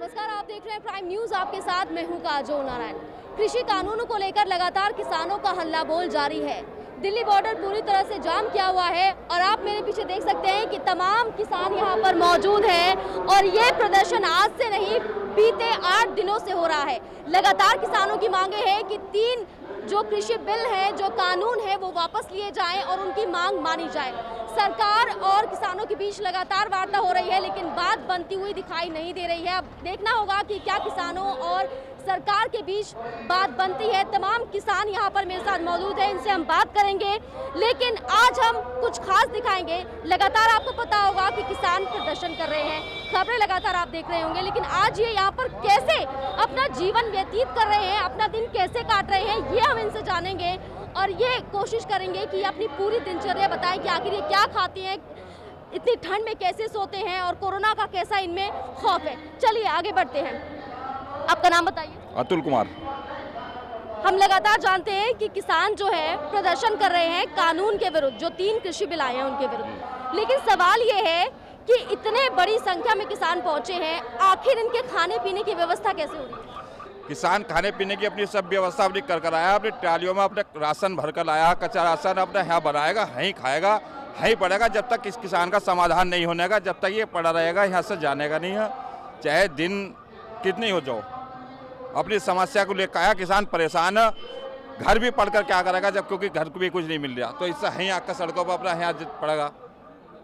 नमस्कार, आप देख रहे हैं प्राइम न्यूज। आपके साथ मैं हूं काजोल नारायण। कृषि कानूनों को लेकर लगातार किसानों का हल्ला बोल जारी है। दिल्ली बॉर्डर पूरी तरह से जाम किया हुआ है और आप मेरे पीछे देख सकते हैं कि तमाम किसान यहां पर मौजूद हैं और ये प्रदर्शन आज से नहीं बीते 8 दिनों से हो रहा है। लगातार किसानों की मांगे हैं कि 3 जो कृषि बिल है, जो कानून है, वो वापस लिए जाएं और उनकी मांग मानी जाए। सरकार और किसानों के बीच लगातार वार्ता हो रही है, लेकिन बात बनती हुई दिखाई नहीं दे रही है। अब देखना होगा कि क्या किसानों और सरकार के बीच बात बनती है। तमाम किसान यहाँ पर मेरे साथ मौजूद हैं, इनसे हम बात करेंगे, लेकिन आज हम कुछ खास दिखाएंगे। लगातार आपको पता होगा कि किसान प्रदर्शन कर रहे हैं, खबरें लगातार आप देख रहे होंगे, लेकिन आज ये यहाँ पर कैसे अपना जीवन व्यतीत कर रहे हैं, अपना दिन कैसे काट रहे हैं, ये हम इनसे जानेंगे और ये कोशिश करेंगे कि अपनी पूरी दिनचर्या बताएं कि आखिर ये क्या खाते हैं, इतनी ठंड में कैसे सोते हैं और कोरोना का कैसा इनमें खौफ है। चलिए आगे बढ़ते हैं। आपका नाम बताइए। अतुल कुमार। हम लगातार जानते हैं कि किसान जो है प्रदर्शन कर रहे हैं कानून के विरुद्ध, जो 3 कृषि बिल आए हैं उनके विरुद्ध, लेकिन सवाल ये है कि इतने बड़ी संख्या में किसान पहुंचे हैं, आखिर इनके खाने पीने की व्यवस्था कैसे हो रही है? किसान खाने पीने की अपनी सब व्यवस्था अपनी कर आया, अपनी ट्रालियों में अपने राशन भर कर लाया, कच्चा राशन अपने यहाँ बनाएगा, यहीं खाएगा, यहीं पड़ेगा, जब तक इस किसान का समाधान नहीं होने का, जब तक ये पड़ा रहेगा, यहाँ से जाने का नहीं है। चाहे दिन कितनी हो जाओ, अपनी समस्या को लेकर आया। किसान परेशान है, घर भी पढ़कर क्या करेगा जब, क्योंकि घर को भी कुछ नहीं मिल रहा, तो इससे यहीं आकर सड़कों पर अपना यहाँ पड़ेगा,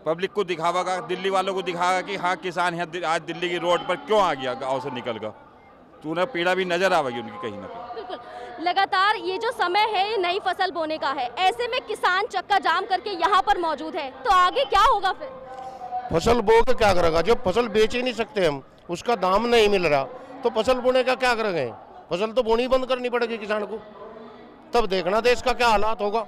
पब्लिक को दिखावेगा, दिल्ली वालों को दिखाएगा कि हाँ किसान यहाँ आज दिल्ली की रोड पर क्यों आ गया गाँव से निकल कर, तो उन्हें पीड़ा भी नजर आवेगी उनकी कहीं ना कहीं। बिल्कुल, लगातार ये जो समय है ये नई फसल बोने का है, ऐसे में किसान चक्का जाम करके यहाँ पर मौजूद है, तो आगे क्या होगा फिर? फसल बो के क्या करेगा? जब फसल बेच ही नहीं सकते हम, उसका दाम नहीं मिल रहा, तो फसल बोने का क्या करेंगे? फसल तो बोनी बंद करनी पड़ेगी किसान को, तब देखना देश का क्या हालात होगा।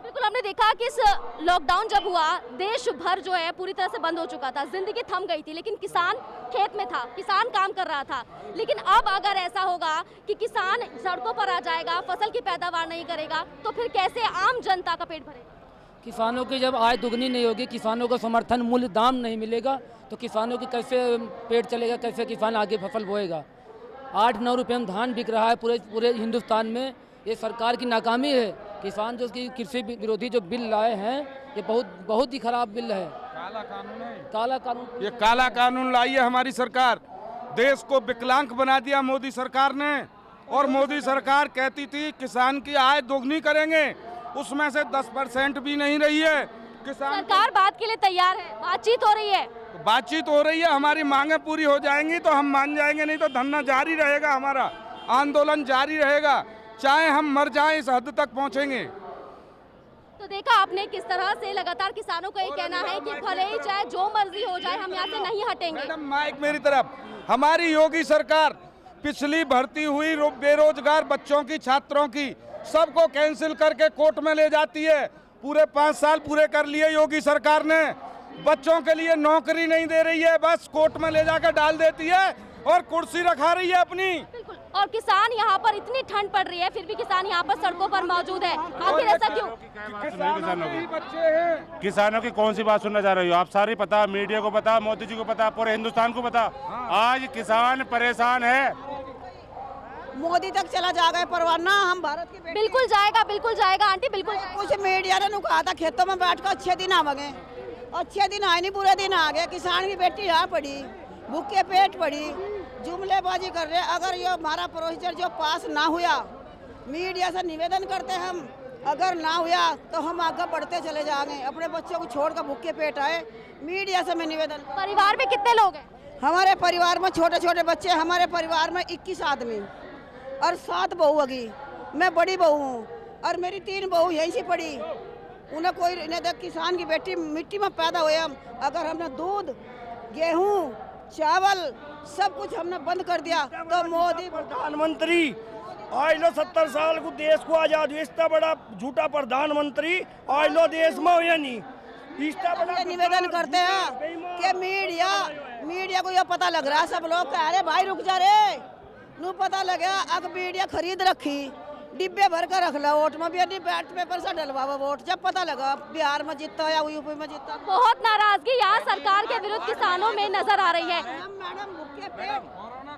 बिल्कुल, हमने देखा कि इस लॉकडाउन जब हुआ, देश भर जो है पूरी तरह से बंद हो चुका था, जिंदगी थम गई थी, लेकिन किसान खेत में था, किसान काम कर रहा था। लेकिन अब अगर ऐसा होगा कि किसान सड़कों पर आ जाएगा, फसल की पैदावार नहीं करेगा, तो फिर कैसे आम जनता का पेट भरेगा? किसानों की जब आय दुगनी नहीं होगी, किसानों को समर्थन मूल्य दाम नहीं मिलेगा, तो किसानों की कैसे पेट चलेगा, कैसे किसान आगे फसल बोएगा? 8-9 रुपये में धान बिक रहा है पूरे हिंदुस्तान में। ये सरकार की नाकामी है। किसान जो कि कृषि विरोधी जो बिल लाए हैं, ये बहुत ही खराब बिल है। काला कानून है, काला कानून। ये काला कानून लाई है हमारी सरकार। देश को विकलांग बना दिया मोदी सरकार ने, और मोदी सरकार कहती थी किसान की आय दोगुनी करेंगे, उसमें से 10% भी नहीं रही है। किसान सरकार बात के लिए तैयार है, बातचीत हो रही है, तो बातचीत हो रही है, हमारी मांगे पूरी हो जाएंगी तो हम मान जाएंगे, नहीं तो धरना जारी रहेगा, हमारा आंदोलन जारी रहेगा, चाहे हम मर जाएं, इस हद तक पहुंचेंगे। तो देखा आपने किस तरह से लगातार किसानों का ये कहना है कि भले ही चाहे जो मर्जी हो जाए, हम यहाँ से नहीं हटेंगे। मैडम माइक मेरी तरफ। हमारी योगी सरकार पिछली भर्ती हुई बेरोजगार बच्चों की, छात्रों की, सबको कैंसिल करके कोर्ट में ले जाती है। पूरे 5 साल पूरे कर लिए योगी सरकार ने, बच्चों के लिए नौकरी नहीं दे रही है, बस कोर्ट में ले जाकर डाल देती है और कुर्सी रखा रही है अपनी। बिल्कुल, और किसान यहाँ पर इतनी ठंड पड़ रही है, फिर भी किसान यहाँ पर सड़कों पर मौजूद है, आखिर ऐसा क्यों? किसानों की कौन सी बात सुनना चाह रही हो आप? सारी पता, मीडिया को पता, मोदी जी को पता, पूरे हिंदुस्तान को पता। आज किसान परेशान है। मोदी तक चला जाएगा परवाना, हम भारत की बेटी। बिल्कुल जाएगा आंटी, बिल्कुल। कुछ मीडिया ने कहा था खेतों में बैठ कर अच्छे दिन आवेंगे, अच्छे दिन आए नहीं, बुरे दिन आ गए। किसान की बेटी यहाँ पड़ी, भूखे पेट पड़ी, जुमलेबाजी कर रहे। अगर ये हमारा प्रोसीजर जो पास ना हुआ, मीडिया से निवेदन करते हम, अगर ना हुआ तो हम आगे बढ़ते चले जाएंगे, अपने बच्चों को छोड़कर भूखे पेट आए। मीडिया से मैं निवेदन। परिवार में कितने लोग हैं? हमारे परिवार में छोटे छोटे बच्चे, हमारे परिवार में 21 आदमी और 7 बहू होगी। मैं बड़ी बहू हूँ और मेरी 3 बहू यहीं से पड़ी। उन्हें कोई नहीं देख, किसान की बेटी मिट्टी में पैदा हुए हम। अगर हमने दूध, गेहूँ, चावल सब कुछ हमने बंद कर दिया तो मोदी प्रधानमंत्री आज लो 70 साल को देश को आजाद हुआ, इतना बड़ा झूठा प्रधानमंत्री आज लो देश में हुआ नहीं। निवेदन करते हैं कि मीडिया को यह पता लग रहा है, सब लोग कह रहे भाई रुक जा रे, नू पता लगा। अब मीडिया खरीद रखी, डिब्बे भर कर रख ला, वोट में भी बैलेट पेपर से डलवावा वोट। जब पता लगा बिहार में जीता या यूपी में जीता। बहुत नाराजगी यहाँ सरकार के विरुद्ध किसानों में नजर आ रही है। मैडम भूखे पेट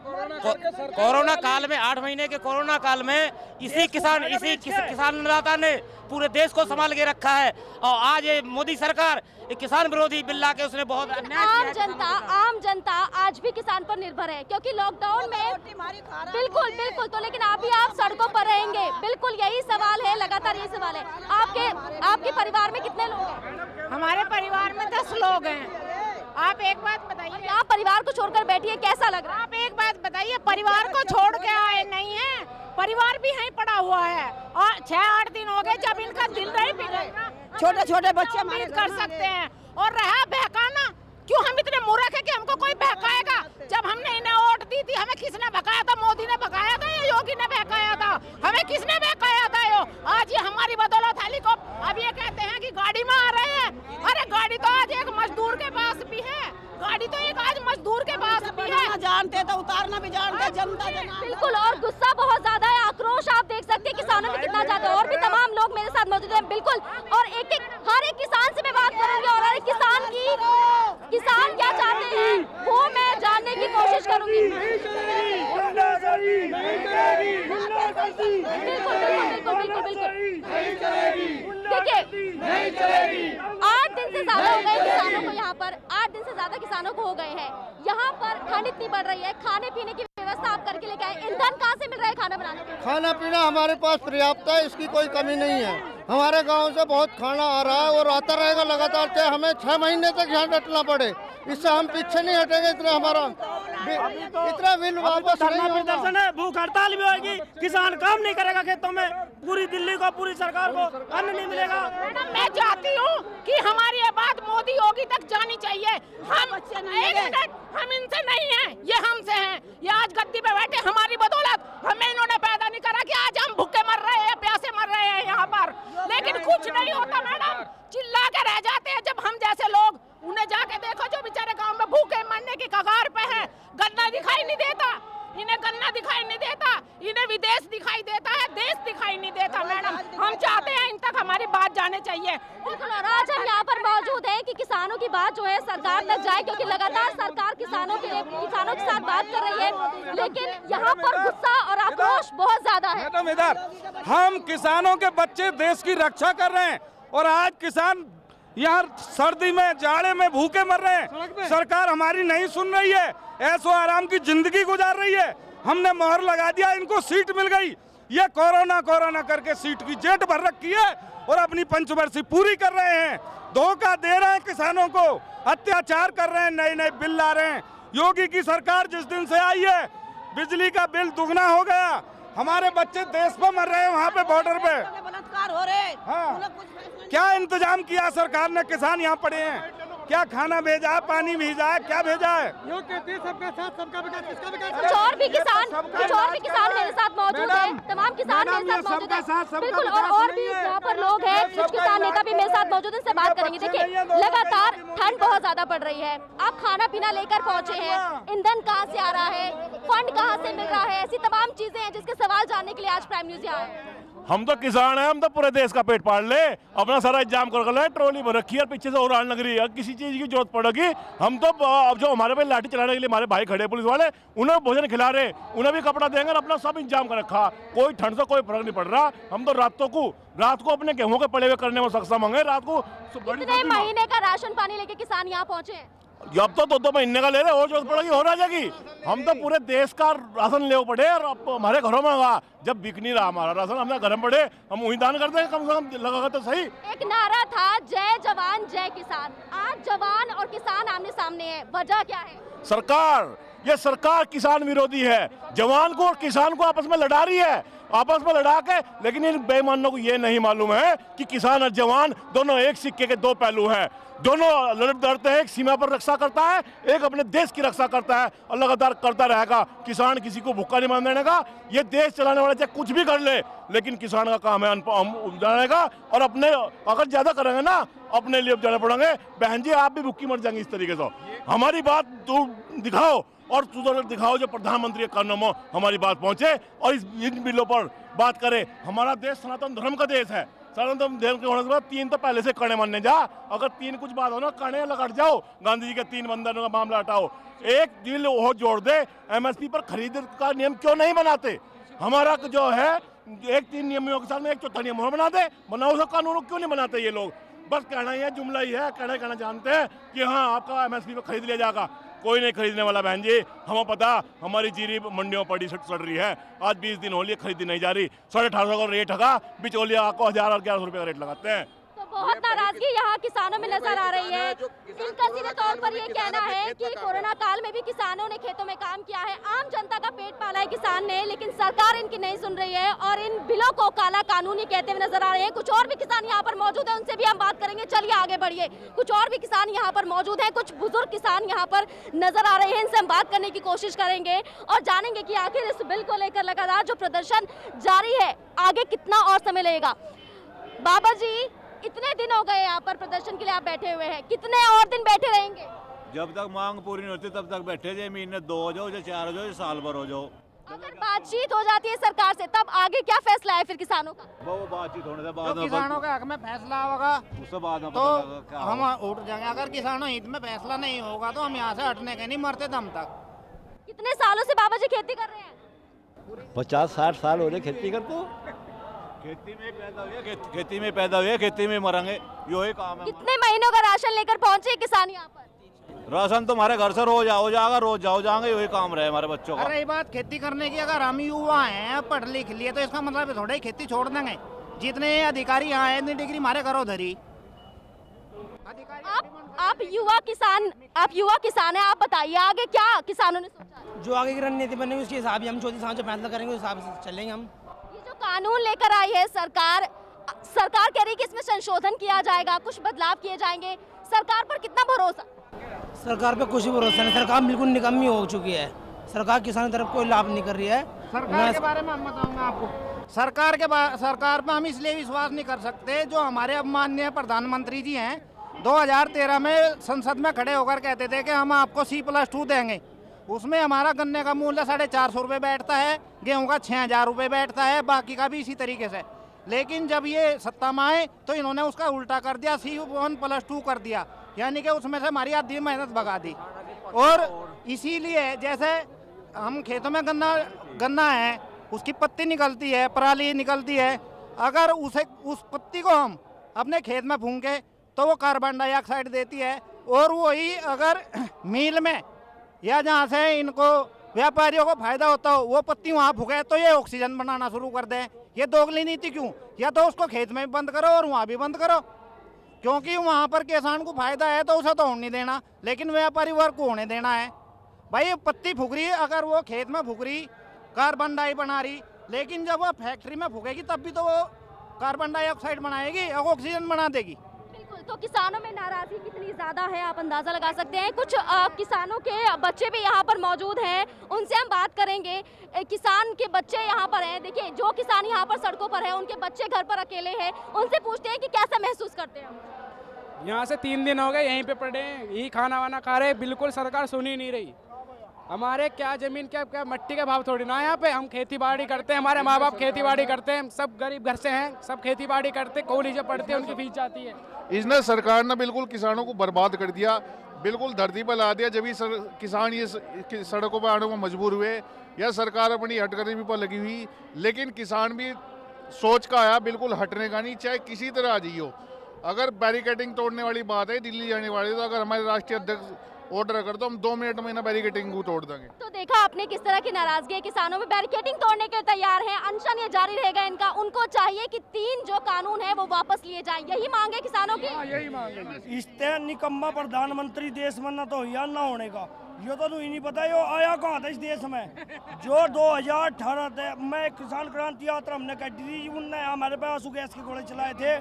कोरोना काल में 8 महीने के कोरोना काल में इसी किसान अन्नदाता ने पूरे देश को संभाल के रखा है। और आज ये मोदी सरकार एक किसान विरोधी बिल ला के उसने बहुत अन्याय किया है। आम जनता आज भी किसान पर निर्भर है, क्योंकि लॉकडाउन में बिल्कुल तो लेकिन आप सड़कों पर रहेंगे। बिल्कुल यही सवाल है, लगातार यही सवाल है। आपके परिवार में कितने लोग हैं? हमारे परिवार में 10 लोग हैं। आप एक बात बताइए, आप परिवार को छोड़कर बैठिए, कैसा लग रहा है? आप एक बात बताइए, परिवार को छोड़ के आए नहीं है, परिवार भी यहीं पड़ा हुआ है और 6-8 दिन हो गए जब इनका दिल नहीं भी छोटे छोटे बच्चे उम्मीद कर सकते हैं। और रहा बहकाना, क्यों हम इतने मूर्ख है कि हमको कोई बहकाएगा? जब हमने इन्हें वोट दी थी, हमें किसने बहकाया था? मोदी ने बहकाया था या योगी ने बहकाया था? हमें किसने बहकाया था? आज ये हमारी बदौलत हेलीकॉप्टर, अब ये कहते हैं कि गाड़ी में आ रहे हैं। अरे गाड़ी तो आज एक मजदूर के पास भी है, गाड़ी तो एक आज मजदूर के पास भी है। जानते तो उतारना भी जानते, जनता बिल्कुल। और गुस्सा बहुत ज्यादा है, आक्रोश आप देख सकते हैं किसानों में कितना ज्यादा है। और भी तमाम लोग मेरे साथ मौजूद हैं। बिल्कुल, और हर एक किसान से मैं बात करूंगी और हर एक किसान क्या चाहते हैं वो मैं जानने की कोशिश करूंगी। देखिए, 8 दिन से ज्यादा हो गए किसानों को यहाँ पर, 8 दिन से ज्यादा किसानों को हो गए हैं। यहाँ पर ठंड इतनी बढ़ रही है, खाने पीने की व्यवस्था आप करके लेके आए, ईंधन कहाँ से मिल रहा है खाना बनाने के लिए? खाना पीना हमारे पास पर्याप्त है, इसकी कोई कमी नहीं है। हमारे गांव से बहुत खाना आ रहा है और आता रहेगा लगातार, चाहे हमें 6 महीने तक यहाँ डटना पड़े, इससे हम पीछे नहीं हटेंगे। इतना हमारा इतना बिल वापस धरना प्रदर्शन है, भूख हड़ताल भी होगी, किसान काम नहीं करेगा खेतों में, पूरी दिल्ली को, पूरी सरकार को अन्न नहीं मिलेगा। मैडम, मैं चाहती हूँ कि हमारी ये बात मोदी योगी तक जानी चाहिए। हम हम इनसे नहीं हैं, ये हमसे हैं। ये आज गद्दी पे बैठे हमारी बदौलत, हमें इन्होंने पैदा नहीं करा कि आज हम भूखे मर रहे हैं, प्यासे मर रहे हैं यहाँ पर। लेकिन कुछ नहीं होता मैडम, चिल्ला के रह जाते हैं। जब हम जैसे लोग, उन्हें जाके देखो जो बेचारे गांव में भूखे मरने की कगार पे हैं, गन्ना दिखाई नहीं देता, इन्हें गन्ना दिखाई नहीं देता, इन्हें विदेश दिखाई देता है, देश दिखाई नहीं देता। मैडम, हम चाहते हैं इन तक हमारी बात जाने चाहिए। बिल्कुल, और आज हम यहाँ पर मौजूद हैं कि किसानों की बात जो है सरकार तक जाए, क्योंकि लगातार सरकार किसानों के साथ बात कर रही है, लेकिन यहाँ पर गुस्सा और आक्रोश बहुत ज्यादा है। मैडम, इधर हम किसानों के बच्चे देश की रक्षा कर रहे हैं और आज किसान यहाँ सर्दी में, जाड़े में भूखे मर रहे हैं। सरकार हमारी नहीं सुन रही है, ऐशो आराम की जिंदगी गुजार रही है। हमने मोहर लगा दिया, इनको सीट मिल गई, ये कोरोना करके सीट की जेट भर रखी है और अपनी पंचवर्षी पूरी कर रहे हैं। धोखा दे रहे हैं किसानों को, अत्याचार कर रहे हैं, नए नए बिल ला रहे हैं। योगी की सरकार जिस दिन से आई है, बिजली का बिल दुगना हो गया, हमारे बच्चे देश पर मर रहे हैं, वहाँ पे बॉर्डर पे बलात्कार हो रहे। हाँ, क्या इंतजाम किया सरकार ने? किसान यहाँ पड़े हैं, क्या खाना भेजा है, पानी भेजा है, क्या भेजा है? सबका साथ सबका विकास, किसका विकास? कुछ और भी किसान मेरे साथ मौजूद हैं, तमाम किसान मेरे साथ मौजूद हैं। बिल्कुल, और भी यहाँ पर लोग हैं, कुछ किसान नेता भी मेरे साथ मौजूद हैं, इनसे बात करेंगे। देखिए, लगातार ठंड बहुत ज्यादा पड़ रही है, आप खाना पीना लेकर पहुँचे हैं, ईंधन कहाँ से आ रहा है, फंड कहाँ से मिल रहा है, ऐसी तमाम चीजें हैं जिसके सवाल जानने के लिए आज प्राइम न्यूज यहाँ है। हम तो किसान हैं, हम तो पूरे देश का पेट पाल ले, अपना सारा इंतजाम कर ले, ट्रॉली भर रखी है, पीछे से और आने लग रही है। किसी चीज़ की जरूरत पड़ेगी हम तो, अब जो हमारे पे लाठी चलाने के लिए हमारे भाई खड़े पुलिस वाले, उन्हें भोजन खिला रहे, उन्हें भी कपड़ा देंगे, अपना सब इंतजाम कर रखा। कोई ठंड से कोई फर्क नहीं पड़ रहा। हम तो रात को अपने गेहूं के पड़े हुए करने में सक्षम होंगे। रात को कितने महीने का राशन पानी लेके किसान यहाँ पहुँचे हैं? अब तो 2-2 महीने का ले रहे, और जरूरत पड़ेगी और आ जाएगी। हम तो पूरे देश का राशन ले पड़े और अब हमारे घरों में होगा। जब बिक नहीं रहा हमारा राशन, हमने घर में पड़े, हम वही दान करते हैं, कम से कम लगा तो सही। एक नारा था, जय जवान जय किसान। आज जवान और किसान आमने सामने है, वजह क्या है? ये सरकार किसान विरोधी है, जवान को और किसान को आपस में लड़ा रही है, आपस में लड़ा के। लेकिन इन बेईमानों को ये नहीं मालूम है कि किसान और जवान दोनों एक सिक्के के 2 पहलू हैं। दोनों लड़ते हैं, एक सीमा पर रक्षा करता है, एक अपने देश की रक्षा करता है और लगातार करता रहेगा। किसान किसी को भूखा नहीं मान देने का। ये देश चलाने वाला चाहे कुछ भी कर ले, लेकिन किसान का काम है उपजाने का, और अपने अगर ज्यादा करेंगे ना, अपने लिए उपजाने पड़ेंगे। बहन जी, आप भी भूखी मर जाएंगे इस तरीके से। हमारी बात तो दिखाओ और सुधर दिखाओ, जो प्रधानमंत्री के कानों में हमारी बात पहुंचे और इन बिलों पर बात करें। हमारा देश सनातन धर्म का देश है, साढ़े तुम देर के होने के बाद 3 तो पहले से कड़े मानने जा, अगर 3 कुछ बात हो ना कड़े लगट जाओ, गांधी जी के 3 बंदरों का मामला हटाओ, एक दिल वो जोड़ दे, एमएसपी पर खरीद का नियम क्यों नहीं बनाते? हमारा जो है एक 3 नियमों के साथ में 1/4 नियम और बना दे, बनाओ सब कानून, क्यों नहीं बनाते ये लोग? बस कहना ही है, जुमला ही है, कहना जानते हैं कि हाँ आपका एमएसपी पर खरीद लिया जाएगा। कोई नहीं खरीदने वाला बहन जी, हमें पता हमारी जीरी मंडियों पड़ी सड़ रही है, आज 20 दिन हो लिए खरीदी नहीं जा रही, 1850 का रेट है, बिचौलिया आपको 1000 और 1100 रुपये का रेट लगाते हैं। तो बहुत नाराजगी यहाँ किसानों में नजर आ रही है। इनका सीधे तौर पर ये कहना है कि कोरोना काल में भी किसानों ने खेतों में काम किया है, आम जनता का पेट पाला है किसान ने, लेकिन सरकार इनकी नहीं सुन रही है और इन बिलों को काला कानूनी कहते हुए नजर आ रहे हैं। कुछ और भी किसान यहाँ पर मौजूद है, उनसे भी हम बात करेंगे। चलिए आगे बढ़िए। कुछ और भी किसान यहाँ पर मौजूद है, कुछ बुजुर्ग किसान यहाँ पर नजर आ रहे हैं, इनसे हम बात करने की कोशिश करेंगे और जानेंगे कि आखिर इस बिल को लेकर लगातार जो प्रदर्शन जारी है आगे कितना और समय लगेगा। बाबा जी, इतने दिन हो गए यहाँ पर प्रदर्शन के लिए आप बैठे हुए हैं, कितने और दिन बैठे रहेंगे? जब तक मांग पूरी नहीं होती तब तक बैठे जाए, महीने 2 हो जाओ, 4 हो जाओ, साल भर हो जाओ। अगर बातचीत हो जाती है सरकार से तब आगे क्या फैसला है फिर किसानों का? वो बातचीत होने से बाद में किसानों के हक में फैसला होगा उससे बाद में तो पता लगा क्या हम होगा। उठ जाएंगे। अगर किसानों हित में फैसला नहीं होगा तो हम यहाँ से हटने के नहीं, मरते दम तक। कितने सालों से बाबा जी खेती कर रहे हैं? 50-60 साल हो रहे खेती करते, खेती में पैदा हुए, खेती में पैदा हुए, खेती में मरेंगे, यही काम है। कितने महीनों का राशन लेकर पहुंचे किसान यहाँ पर? राशन तो हमारे घर से रोज आओ जाएगा, रोज जाओ जाएंगे, यही काम रहे हमारे बच्चों का। अरे ये बात खेती करने की, अगर हम युवा हैं पढ़ लिख लिए तो इसका मतलब थोड़ा ही खेती छोड़ देंगे। जितने अधिकारी यहाँ है इतनी डिग्री हमारे घरों धरी। आप युवा किसान है, आप बताइए आगे क्या किसानों ने सोचा है? जो आगे की रणनीति बनेगी उसके हिसाब से हम 24 साल जो फैसला करेंगे उस हिसाब से चलेंगे हम। ये जो कानून लेकर आई है सरकार कह रही है कि इसमें संशोधन किया जाएगा, कुछ बदलाव किए जाएंगे, सरकार पर कितना भरोसा? सरकार पे कुछ भरोसा नहीं, सरकार बिल्कुल निकम्मी हो चुकी है। सरकार किसान की तरफ कोई लाभ नहीं कर रही है। सरकार के बारे में हम बताऊंगा आपको, सरकार पे हम इसलिए विश्वास नहीं कर सकते, जो हमारे अब माननीय प्रधानमंत्री जी हैं 2013 में संसद में खड़े होकर कहते थे कि हम आपको C+2 देंगे। उसमें हमारा गन्ने का मूल्य 450 रुपये बैठता है, गेहूं का 6000 रुपये बैठता है, बाकी का भी इसी तरीके से। लेकिन जब ये सत्ता में आए तो इन्होंने उसका उल्टा कर दिया, C1+2 कर दिया, यानी कि उसमें से हमारी आधी मेहनत भगा दी। और इसीलिए जैसे हम खेतों में गन्ना है, उसकी पत्ती निकलती है, पराली निकलती है, अगर उस पत्ती को हम अपने खेत में फूंके तो वो कार्बन डाइऑक्साइड देती है, और वही अगर मिल में या जहाँ से इनको व्यापारियों को फायदा होता हो वो पत्ती वहाँ फूके तो ये ऑक्सीजन बनाना शुरू कर दें। ये दोगली नीति क्यों? या तो उसको खेत में भी बंद करो और वहाँ भी बंद करो, क्योंकि वहाँ पर किसान को फायदा है तो उसे तो होने देना, लेकिन व्यापारी वर्ग को होने देना है। भाई पत्ती फूक रही, अगर वो खेत में फूक रही कार्बन डाई बना रही, लेकिन जब वो फैक्ट्री में फूकेगी तब भी तो वो कार्बन डाइऑक्साइड बनाएगी और ऑक्सीजन बना देगी। बिल्कुल, तो किसानों में नाराजगी कितनी ज्यादा है आप अंदाजा लगा सकते हैं। कुछ किसानों के बच्चे भी यहाँ पर मौजूद हैं, उनसे हम बात करेंगे। किसान के बच्चे यहाँ पर हैं, देखिए जो किसान यहाँ पर सड़कों पर है उनके बच्चे घर पर अकेले हैं, उनसे पूछते हैं कि कैसा महसूस करते हैं। यहाँ से 3 दिन हो गए यहीं पे पड़े हैं, यही खाना वाना खा रहे, बिल्कुल सरकार सुन ही नहीं रही। हमारे क्या जमीन क्या मट्टी के भाव थोड़ी ना, यहाँ पे हम खेती बाड़ी करते हैं, हमारे माँ बाप खेती बाड़ी करते हैं, सब गरीब घर से हैं, सब खेती बाड़ी करते, कॉलेज पढ़ते हैं, उनकी फीस जाती है। इसने सरकार ने बिल्कुल किसानों को बर्बाद कर दिया, बिल्कुल धरती पर ला दिया। जब ही किसान ये सड़कों पर आने को मजबूर हुए, या सरकार अपनी हटकर्मी पर लगी हुई, लेकिन किसान भी सोच का आया बिल्कुल हटने का नहीं, चाहे किसी तरह आ जाइए। अगर बैरिकेडिंग तोड़ने वाली बात है दिल्ली जाने वाली, तो अगर हमारे राष्ट्रीय अध्यक्ष ऑर्डर कर दो हम 2 मिनट में ना बैरिकेडिंग को तोड़ देंगे। तो देखा आपने किस तरह की नाराजगी है किसानों में, बैरिकेडिंग तोड़ने के तैयार हैं, अनशन ये जारी रहेगा इनका। उनको चाहिए कि 3 जो कानून है वो वापस लिए जाएं, यही मांगे किसानों की। यही मांगे। इससे निकम्मा प्रधानमंत्री देश में ना तो या ना होने का, ये तो नहीं पता ये आया कहाँ था इस देश में। जो 2018 में किसान क्रांति यात्रा हमने कटी थी, उनने हमारे पे आंसू गैस के घोड़े चलाए थे,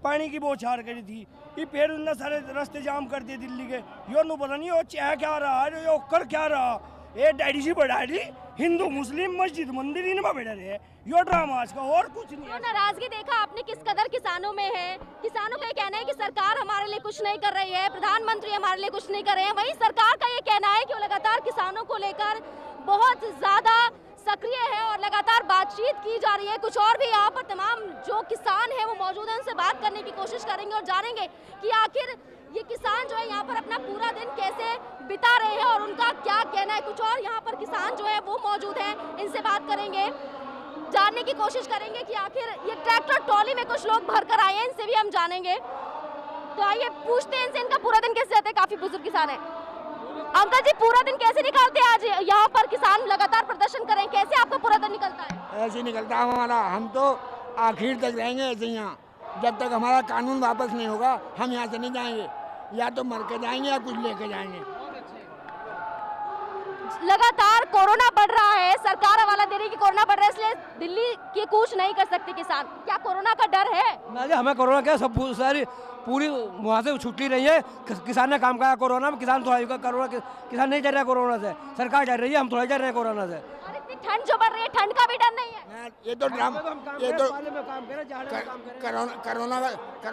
पानी की बौछार करी थी, ये फिर उनने सारे रास्ते जाम कर दिए दिल्ली के। यो नु पता नहीं वो चाह क्या रहा है, यो कर क्या रहा, ये डैडी सी बढ़ाई हिंदू मुस्लिम मस्जिद मंदिर इनमें बैठे रहे, यो ड्रामा आज का और कुछ नहीं है। तो नाराजगी देखा आपने किस कदर किसानों में है। किसानों का ये कहना है कि सरकार हमारे लिए कुछ नहीं कर रही है, प्रधानमंत्री हमारे लिए कुछ नहीं कर रहे हैं। वहीं सरकार का ये कहना है कि वो लगातार किसानों को लेकर बहुत ज्यादा सक्रिय है और लगातार बातचीत की जा रही है। कुछ और भी यहाँ पर तमाम जो किसान हैं वो मौजूद हैं, उनसे बात करने की कोशिश करेंगे और जानेंगे कि आखिर ये किसान जो है यहाँ पर अपना पूरा दिन कैसे बिता रहे हैं और उनका क्या कहना है। कुछ और यहाँ पर किसान जो है वो मौजूद हैं, इनसे बात करेंगे, जानने की कोशिश करेंगे कि आखिर ये ट्रैक्टर ट्रॉली में कुछ लोग भर कर आए हैं, इनसे भी हम जानेंगे। तो आइए पूछते हैं इनसे इनका पूरा दिन कैसे रहता है। काफी बुजुर्ग किसान है। अंकल जी, पूरा दिन कैसे निकलते हैं? आज यहाँ पर किसान लगातार प्रदर्शन करें, कैसे आपका पूरा दिन निकलता है? ऐसे निकलता है हमारा, हम तो आखिर तक रहेंगे ऐसे यहाँ, जब तक हमारा कानून वापस नहीं होगा हम यहाँ से नहीं जाएंगे, या तो मर के जाएंगे या कुछ लेके जाएंगे। लगातार कोरोना बढ़ रहा है, सरकार हवाला दे रही कि कोरोना बढ़ रहा है इसलिए दिल्ली की कूच नहीं कर सकते किसान। क्या कोरोना का डर है? ना जी, हमें कोरोना क्या, सब सारी पूरी वहाँ से छुट्टी रही है। किसान ने काम किया कोरोना में, किसान थोड़ा कोरोना, किसान नहीं डर रहा है कोरोना से, सरकार डर रही है, हम थोड़ा डर रहे हैं कोरोना से। और इतनी ठंड जो बढ़ रही है, ठंड का भी डर नहीं है? ये तो ड्रामा, ये तो कोरोना का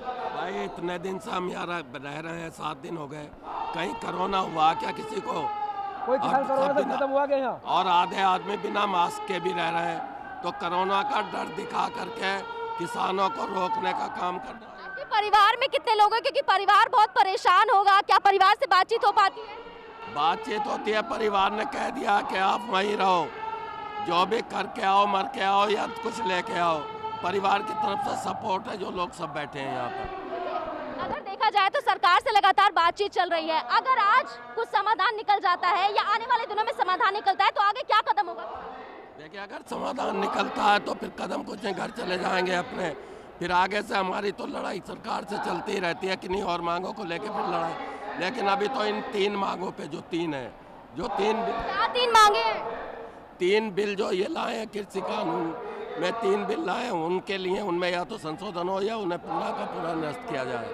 भाई इतने दिन से हम यहाँ रह रहे हैं, 7 दिन हो गए, कहीं कोरोना हुआ क्या किसी को? कोई किसान कोरोना से खत्म हुआ क्या यहाँ? और आधे आदमी बिना मास्क के भी रह रहे हैं, तो कोरोना का डर दिखा करके किसानों को रोकने का काम करना। आपके परिवार में कितने लोग हैं? क्योंकि परिवार बहुत परेशान होगा, क्या परिवार से बातचीत हो पाती है? बातचीत होती है, परिवार ने कह दिया कि आप वहीं रहो, जो भी करके आओ, मर के आओ या कुछ लेके आओ। परिवार की तरफ से सपोर्ट है, जो लोग सब बैठे हैं यहाँ पर। अगर देखा जाए तो सरकार से लगातार बातचीत चल रही है, अगर आज कुछ समाधान निकल जाता है या आने वाले दिनों में समाधान निकलता है तो आगे क्या कदम होगा? देखिए, अगर समाधान निकलता है तो फिर कदम कुछ नहीं, घर चले जाएंगे अपने। फिर आगे से हमारी तो लड़ाई सरकार से चलती ही रहती है, किन्हीं और मांगों को लेके फिर लड़ाई। लेकिन अभी तो इन 3 मांगों पे, जो 3 है, जो 3 क्या 3 मांगे हैं? 3 बिल जो ये लाए हैं, कृषि कानून में 3 बिल लाए हैं, उनके लिए उनमें या तो संशोधन हो या उन्हें पूरा का पूरा नष्ट किया जाए।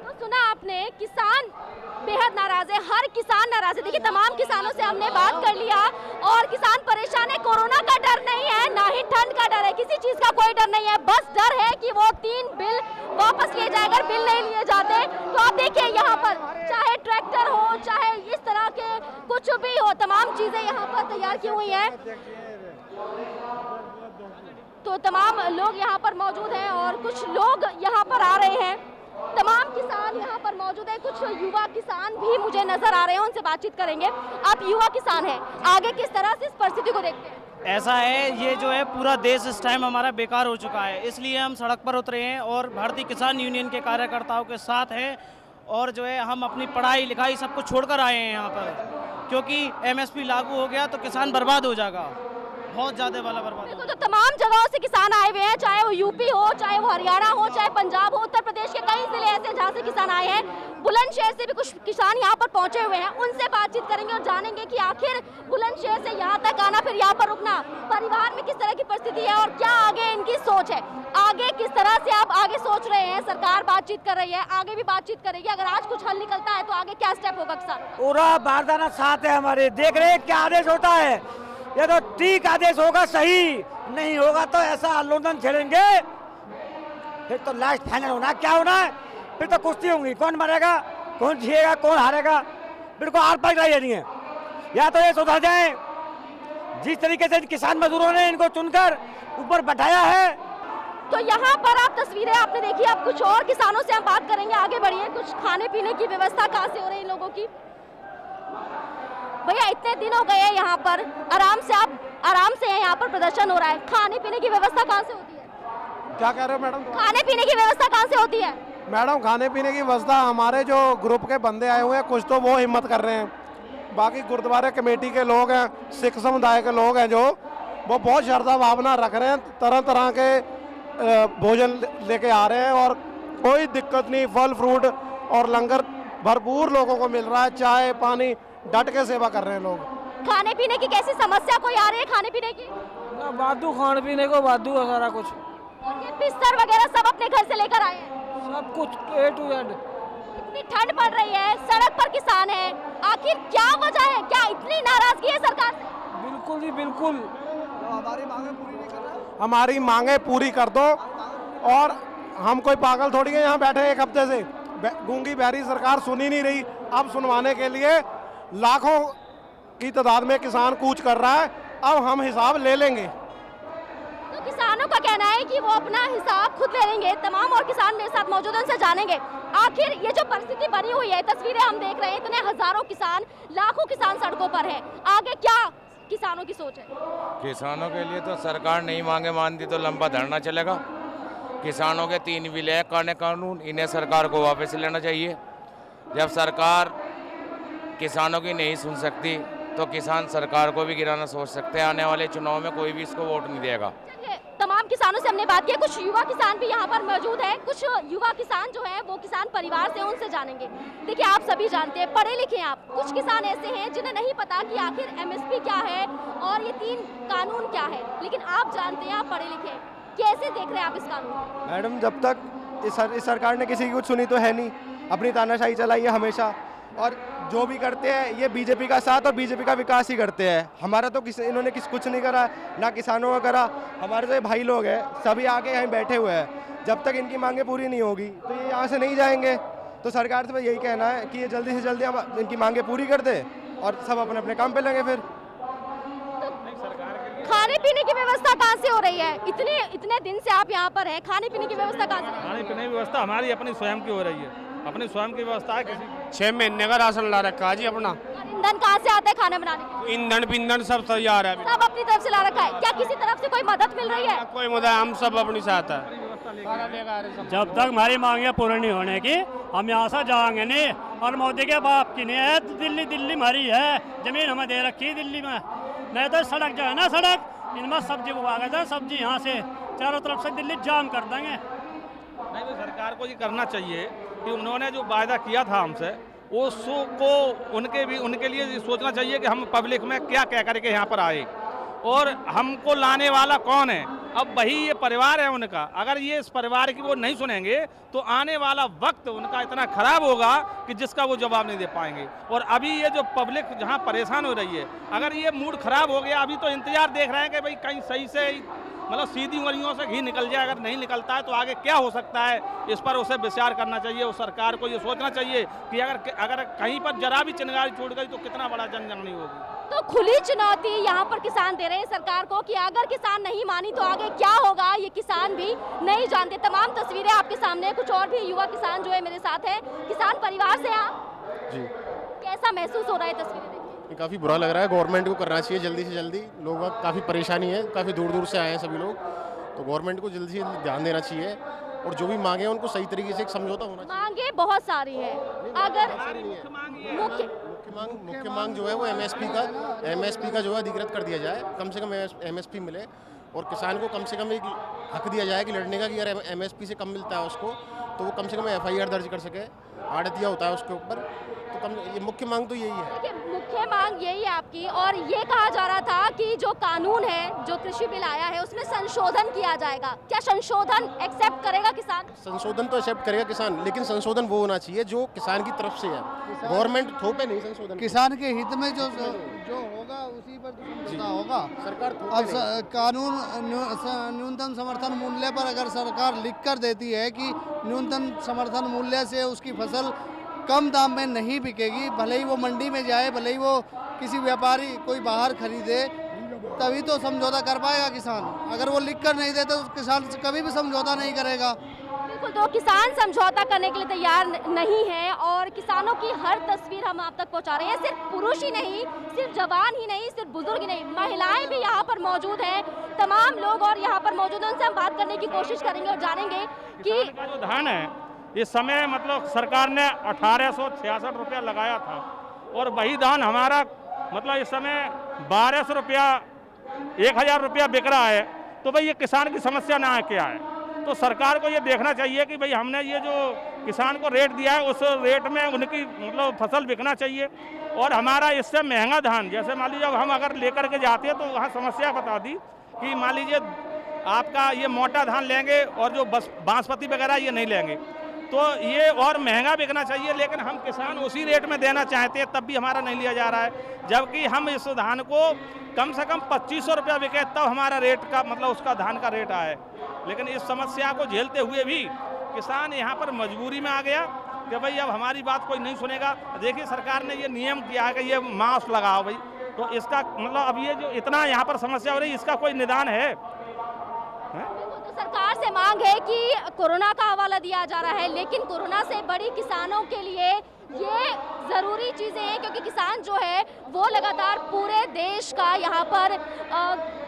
तो सुना आपने, किसान बेहद नाराज है, हर किसान नाराज है। देखिए, तमाम किसानों से हमने बात कर लिया और किसान परेशान है। कोरोना का डर नहीं है, ना ही ठंड का डर है, किसी चीज का कोई डर नहीं है, बस डर है कि वो 3 बिल वापस लिए जाए। अगर बिल नहीं लिए जाते तो आप देखिए यहाँ पर चाहे ट्रैक्टर हो, चाहे इस तरह के कुछ भी हो, तमाम चीजें यहाँ पर तैयार की हुई है। तो तमाम लोग यहाँ पर मौजूद हैं और कुछ लोग यहाँ पर आ रहे हैं। तमाम किसान यहाँ पर मौजूद है, कुछ युवा किसान भी मुझे नजर आ रहे हैं, उनसे बातचीत करेंगे। आप युवा किसान हैं, आगे किस तरह से इस परिस्थिति को देखते हैं? ऐसा है, ये जो है पूरा देश इस टाइम हमारा बेकार हो चुका है, इसलिए हम सड़क पर उतरे हैं और भारतीय किसान यूनियन के कार्यकर्ताओं के साथ हैं। और जो है हम अपनी पढ़ाई लिखाई सब कुछ छोड़कर आए हैं यहाँ पर, क्योंकि MSP लागू हो गया तो किसान बर्बाद हो जाएगा, बहुत ज़्यादा वाला बर्बाद हो। तो तमाम जगहों से किसान आए हुए हैं, चाहे वो यूपी हो, चाहे वो हरियाणा हो, चाहे पंजाब हो, उत्तर प्रदेश के कई जिले ऐसे हैं जहाँ से किसान आए हैं। बुलंदशहर से भी कुछ किसान यहाँ पर पहुँचे हुए हैं, उनसे बातचीत करेंगे और जानेंगे कि आखिर बुलंदशहर से यहाँ तक आना, फिर यहाँ पर रुकना, परिवार में किस तरह की परिस्थिति है और क्या आगे इनकी सोच है, आगे किस तरह से आप आगे सोच रहे हैं। सरकार बातचीत कर रही है, आगे भी बातचीत करेगी, अगर आज कुछ हल निकलता है तो आगे क्या स्टेप होगा किसान? पूरा बारदाना साथ है हमारे, देख रहे हैं क्या आदेश होता है। ये तो ठीक आदेश होगा, सही नहीं होगा तो ऐसा आंदोलन छेड़ेंगे, फिर तो लास्ट फाइनल होना, क्या होना है, फिर तो कुश्ती होंगी, कौन मरेगा, कौन जीएगा, कौन हारेगा, फिर को आर पार नहीं है। या तो ये सुधर जाए, जिस तरीके से किसान मजदूरों ने इनको चुनकर ऊपर बैठाया है। तो यहाँ पर आप तस्वीरें आपने देखी, आप कुछ और किसानों से हम बात करेंगे, आगे बढ़िए। कुछ खाने पीने की व्यवस्था कहाँ से हो रही है इन लोगों की? भैया, इतने दिन हो गए हैं यहाँ पर, आराम से है, यहाँ पर प्रदर्शन हो रहा है, खाने पीने की व्यवस्था कहाँ से होती है? क्या कह रहे हो मैडम? खाने पीने की व्यवस्था कहाँ से होती है? मैडम, खाने पीने की व्यवस्था हमारे जो ग्रुप के बंदे आए हुए हैं, कुछ तो वो हिम्मत कर रहे हैं, बाकी गुरुद्वारे कमेटी के लोग हैं, सिख समुदाय के लोग हैं, जो वो बहुत श्रद्धा भावना रख रहे हैं, तरह तरह के भोजन लेके आ रहे हैं और कोई दिक्कत नहीं, फल फ्रूट और लंगर भरपूर लोगों को मिल रहा है, चाय पानी डट के सेवा कर रहे हैं लोग। खाने पीने की कैसी समस्या कोई आ रही है? खाने पीने की वादू, खाने पीने को वादू है सारा कुछ, और ये बिस्तर वगैरह सब अपने घर से लेकर आए हैं, सब कुछ A to Z। इतनी ठंड पड़ रही है, सड़क पर किसान है, आखिर क्या वजह है, क्या इतनी नाराजगी है सरकार से? बिल्कुल जी बिल्कुल, हमारी मांगे पूरी कर दो, और हम कोई पागल थोड़ी है, यहाँ बैठे 1 हफ्ते से, गूंगी बहरी सरकार सुन ही नहीं रही। अब सुनवाने के लिए लाखों की तादाद में किसान कूच कर रहा है, अब हम हिसाब ले लेंगे। तो किसानों का कहना है कि वो अपना हिसाब खुद ले लेंगे। तमाम और किसान मेरे साथ मौजूद हैं, उनसे जानेंगे आखिर ये जो परिस्थिति बनी हुई है, तस्वीरें हम देख रहे हैं, इतने हजारों किसान, लाखों किसान सड़कों पर हैं, आगे क्या किसानों की सोच है? किसानों के लिए तो सरकार नहीं मांगे मानती तो लंबा धरना चलेगा। किसानों के 3 विलय करने कानून, इन्हें सरकार को वापस लेना चाहिए। जब सरकार किसानों की नहीं सुन सकती तो किसान सरकार को भी गिराना सोच सकते हैं। आने वाले चुनाव में कोई भी इसको वोट नहीं देगा। तमाम किसानों से हमने बात की, कुछ युवा किसान भी यहाँ पर मौजूद है। कुछ युवा किसान जो है वो किसान परिवार से, उनसे जानेंगे। देखिए, आप सभी जानते हैं, पढ़े लिखे हैं आप, कुछ किसान ऐसे हैं जिन्हें नहीं पता कि आखिर MSP क्या है और ये 3 कानून क्या है, लेकिन आप जानते हैं, आप पढ़े लिखे हैं। कैसे देख रहे हैं आप इस कानून? मैडम, जब तक इस सरकार ने किसी की कुछ सुनी तो है नहीं, अपनी तानाशाही चलाई है हमेशा, और जो भी करते हैं ये बीजेपी का साथ और बीजेपी का विकास ही करते हैं। हमारा तो इन्होंने कुछ नहीं करा, ना किसानों का करा। हमारे तो ये भाई लोग हैं, सभी आके यहीं बैठे हुए हैं। जब तक इनकी मांगें पूरी नहीं होगी तो ये यहाँ से नहीं जाएंगे। तो सरकार से यही कहना है कि ये जल्दी से जल्दी हम इनकी मांगें पूरी कर दे और सब अपने अपने काम पे लगे। फिर खाने पीने की व्यवस्था कहाँ से हो रही है? इतने दिन से आप यहाँ पर हैं, खाने पीने की व्यवस्था कहाँ से? खाने पीने की व्यवस्था हमारी अपनी स्वयं की हो रही है, अपनी स्वयं की व्यवस्था है। किसी 6 महीने का राशन ला रखा है जी अपना। ईंधन कहाँ से आता है खाना बनाने के लिए? ईंधन बिंधन सब तैयार है, सब अपनी तरफ से ला रखा है। क्या किसी तरफ से कोई मदद मिल रही है? कोई मदद, हम सब अपनी साथ है। जब तक हमारी मांगे पूरी नहीं होने की हम यहाँ से जाएंगे नहीं। और मोदी के बाप की नहीं है, तो दिल्ली हमारी है, जमीन हमें दे रखी है दिल्ली में। नहीं तो सड़क जो है ना, सड़क इनमें सब्जी उगा गए, सब्जी यहाँ से चारों तरफ से दिल्ली जाम कर देंगे। नहीं तो सरकार को ये करना चाहिए कि उन्होंने जो वायदा किया था हमसे, उसको उनके लिए ये सोचना चाहिए कि हम पब्लिक में क्या कह करके यहाँ पर आए और हमको लाने वाला कौन है। अब वही ये परिवार है उनका, अगर ये इस परिवार की वो नहीं सुनेंगे तो आने वाला वक्त उनका इतना खराब होगा कि जिसका वो जवाब नहीं दे पाएंगे। और अभी ये जो पब्लिक जहाँ परेशान हो रही है, अगर ये मूड खराब हो गया, अभी तो इंतजार देख रहे हैं कि भाई कहीं सही से मतलब सीधी उंगलियों से घी निकल जाए। अगर नहीं निकलता है तो आगे क्या हो सकता है, इस पर उसे विचार करना चाहिए। उस सरकार को ये सोचना चाहिए कि अगर कहीं पर जरा भी चिंगारी छूट गई तो कितना बड़ा जनजंगली होगी। तो खुली चुनौती यहाँ पर किसान दे रहे हैं सरकार को कि अगर किसान नहीं मानी तो आगे क्या होगा, ये किसान भी नहीं जानते। तमाम तस्वीरें आपके सामने, कुछ और भी युवा किसान जो है मेरे साथ है, किसान परिवार से आप जी, कैसा महसूस हो रहा है तस्वीरें देख? काफ़ी बुरा लग रहा है। गवर्नमेंट को करना चाहिए जल्दी से जल्दी। लोग काफ़ी परेशानी है, काफ़ी दूर दूर से आए हैं सभी लोग, तो गवर्नमेंट को जल्दी से ध्यान देना चाहिए और जो भी मांगे उनको सही तरीके से एक समझौता होना चाहिए। मांगे बहुत सारी है, अगर मुख्य मांग जो है वो MSP का जो है अधिकृत कर दिया जाए, कम से कम MSP मिले और किसान को कम से कम एक हक दिया जाए कि लड़ने का, कि अगर MSP से कम मिलता है उसको तो वो कम से कम FIR दर्ज कर सके, आड़तिया होता है उसके ऊपर। तो ये मुख्य मांग तो यही है। मुख्य मांग यही है आपकी। और ये कहा जा रहा था कि जो कानून है, जो कृषि बिल आया है, उसमें संशोधन किया जाएगा। क्या संशोधन एक्सेप्ट करेगा किसान? संशोधन तो एक्सेप्ट करेगा किसान, लेकिन संशोधन वो होना चाहिए जो किसान की तरफ से है, गवर्नमेंट थोपे नहीं संशोधन। किसान के हित में जो होगा उसी पर समझौता होगा। सरकार अब कानून न्यूनतम समर्थन मूल्य पर अगर सरकार लिख कर देती है कि न्यूनतम समर्थन मूल्य से उसकी फसल कम दाम में नहीं बिकेगी, भले ही वो मंडी में जाए, भले ही वो किसी व्यापारी कोई बाहर खरीदे, तभी तो समझौता कर पाएगा किसान। अगर वो लिख कर नहीं देते तो किसान कभी भी समझौता नहीं करेगा। बिल्कुल, तो किसान समझौता करने के लिए तैयार नहीं है और किसानों की हर तस्वीर हम आप तक पहुंचा रहे हैं। सिर्फ पुरुष ही नहीं, सिर्फ जवान ही नहीं, सिर्फ बुजुर्ग ही नहीं, महिलाएं भी यहाँ पर मौजूद हैं। तमाम लोग और यहाँ पर मौजूद हैं, उनसे हम बात करने की कोशिश करेंगे और जानेंगे कि जो धान है इस समय मतलब सरकार ने 1866 रुपया लगाया था और वही धान हमारा मतलब इस समय 1200 रुपया 1000 रुपया बिक रहा है। तो भाई ये किसान की समस्या ना है क्या है? तो सरकार को ये देखना चाहिए कि भाई हमने ये जो किसान को रेट दिया है उस रेट में उनकी मतलब फसल बिकना चाहिए। और हमारा इससे महंगा धान, जैसे मान लीजिए हम अगर लेकर के जाते हैं तो वहाँ समस्या बता दी कि मान लीजिए आपका ये मोटा धान लेंगे और जो बासमती वगैरह ये नहीं लेंगे, तो ये और महंगा बिकना चाहिए। लेकिन हम किसान उसी रेट में देना चाहते हैं, तब भी हमारा नहीं लिया जा रहा है, जबकि हम इस धान को कम से कम 2500 रुपया बिके तब हमारा रेट का मतलब उसका धान का रेट आया। लेकिन इस समस्या को झेलते हुए भी किसान यहाँ पर मजबूरी में आ गया कि भाई अब हमारी बात कोई नहीं सुनेगा। देखिए सरकार ने ये नियम किया है कि ये मास्क लगाओ भाई, तो इसका मतलब अब ये जो इतना यहाँ पर समस्या हो रही है, इसका कोई निदान है? तो सरकार से मांग है कि कोरोना का हवाला दिया जा रहा है, लेकिन कोरोना से बड़ी किसानों के लिए ये ज़रूरी चीज़ें हैं, क्योंकि किसान जो है वो लगातार पूरे देश का यहाँ पर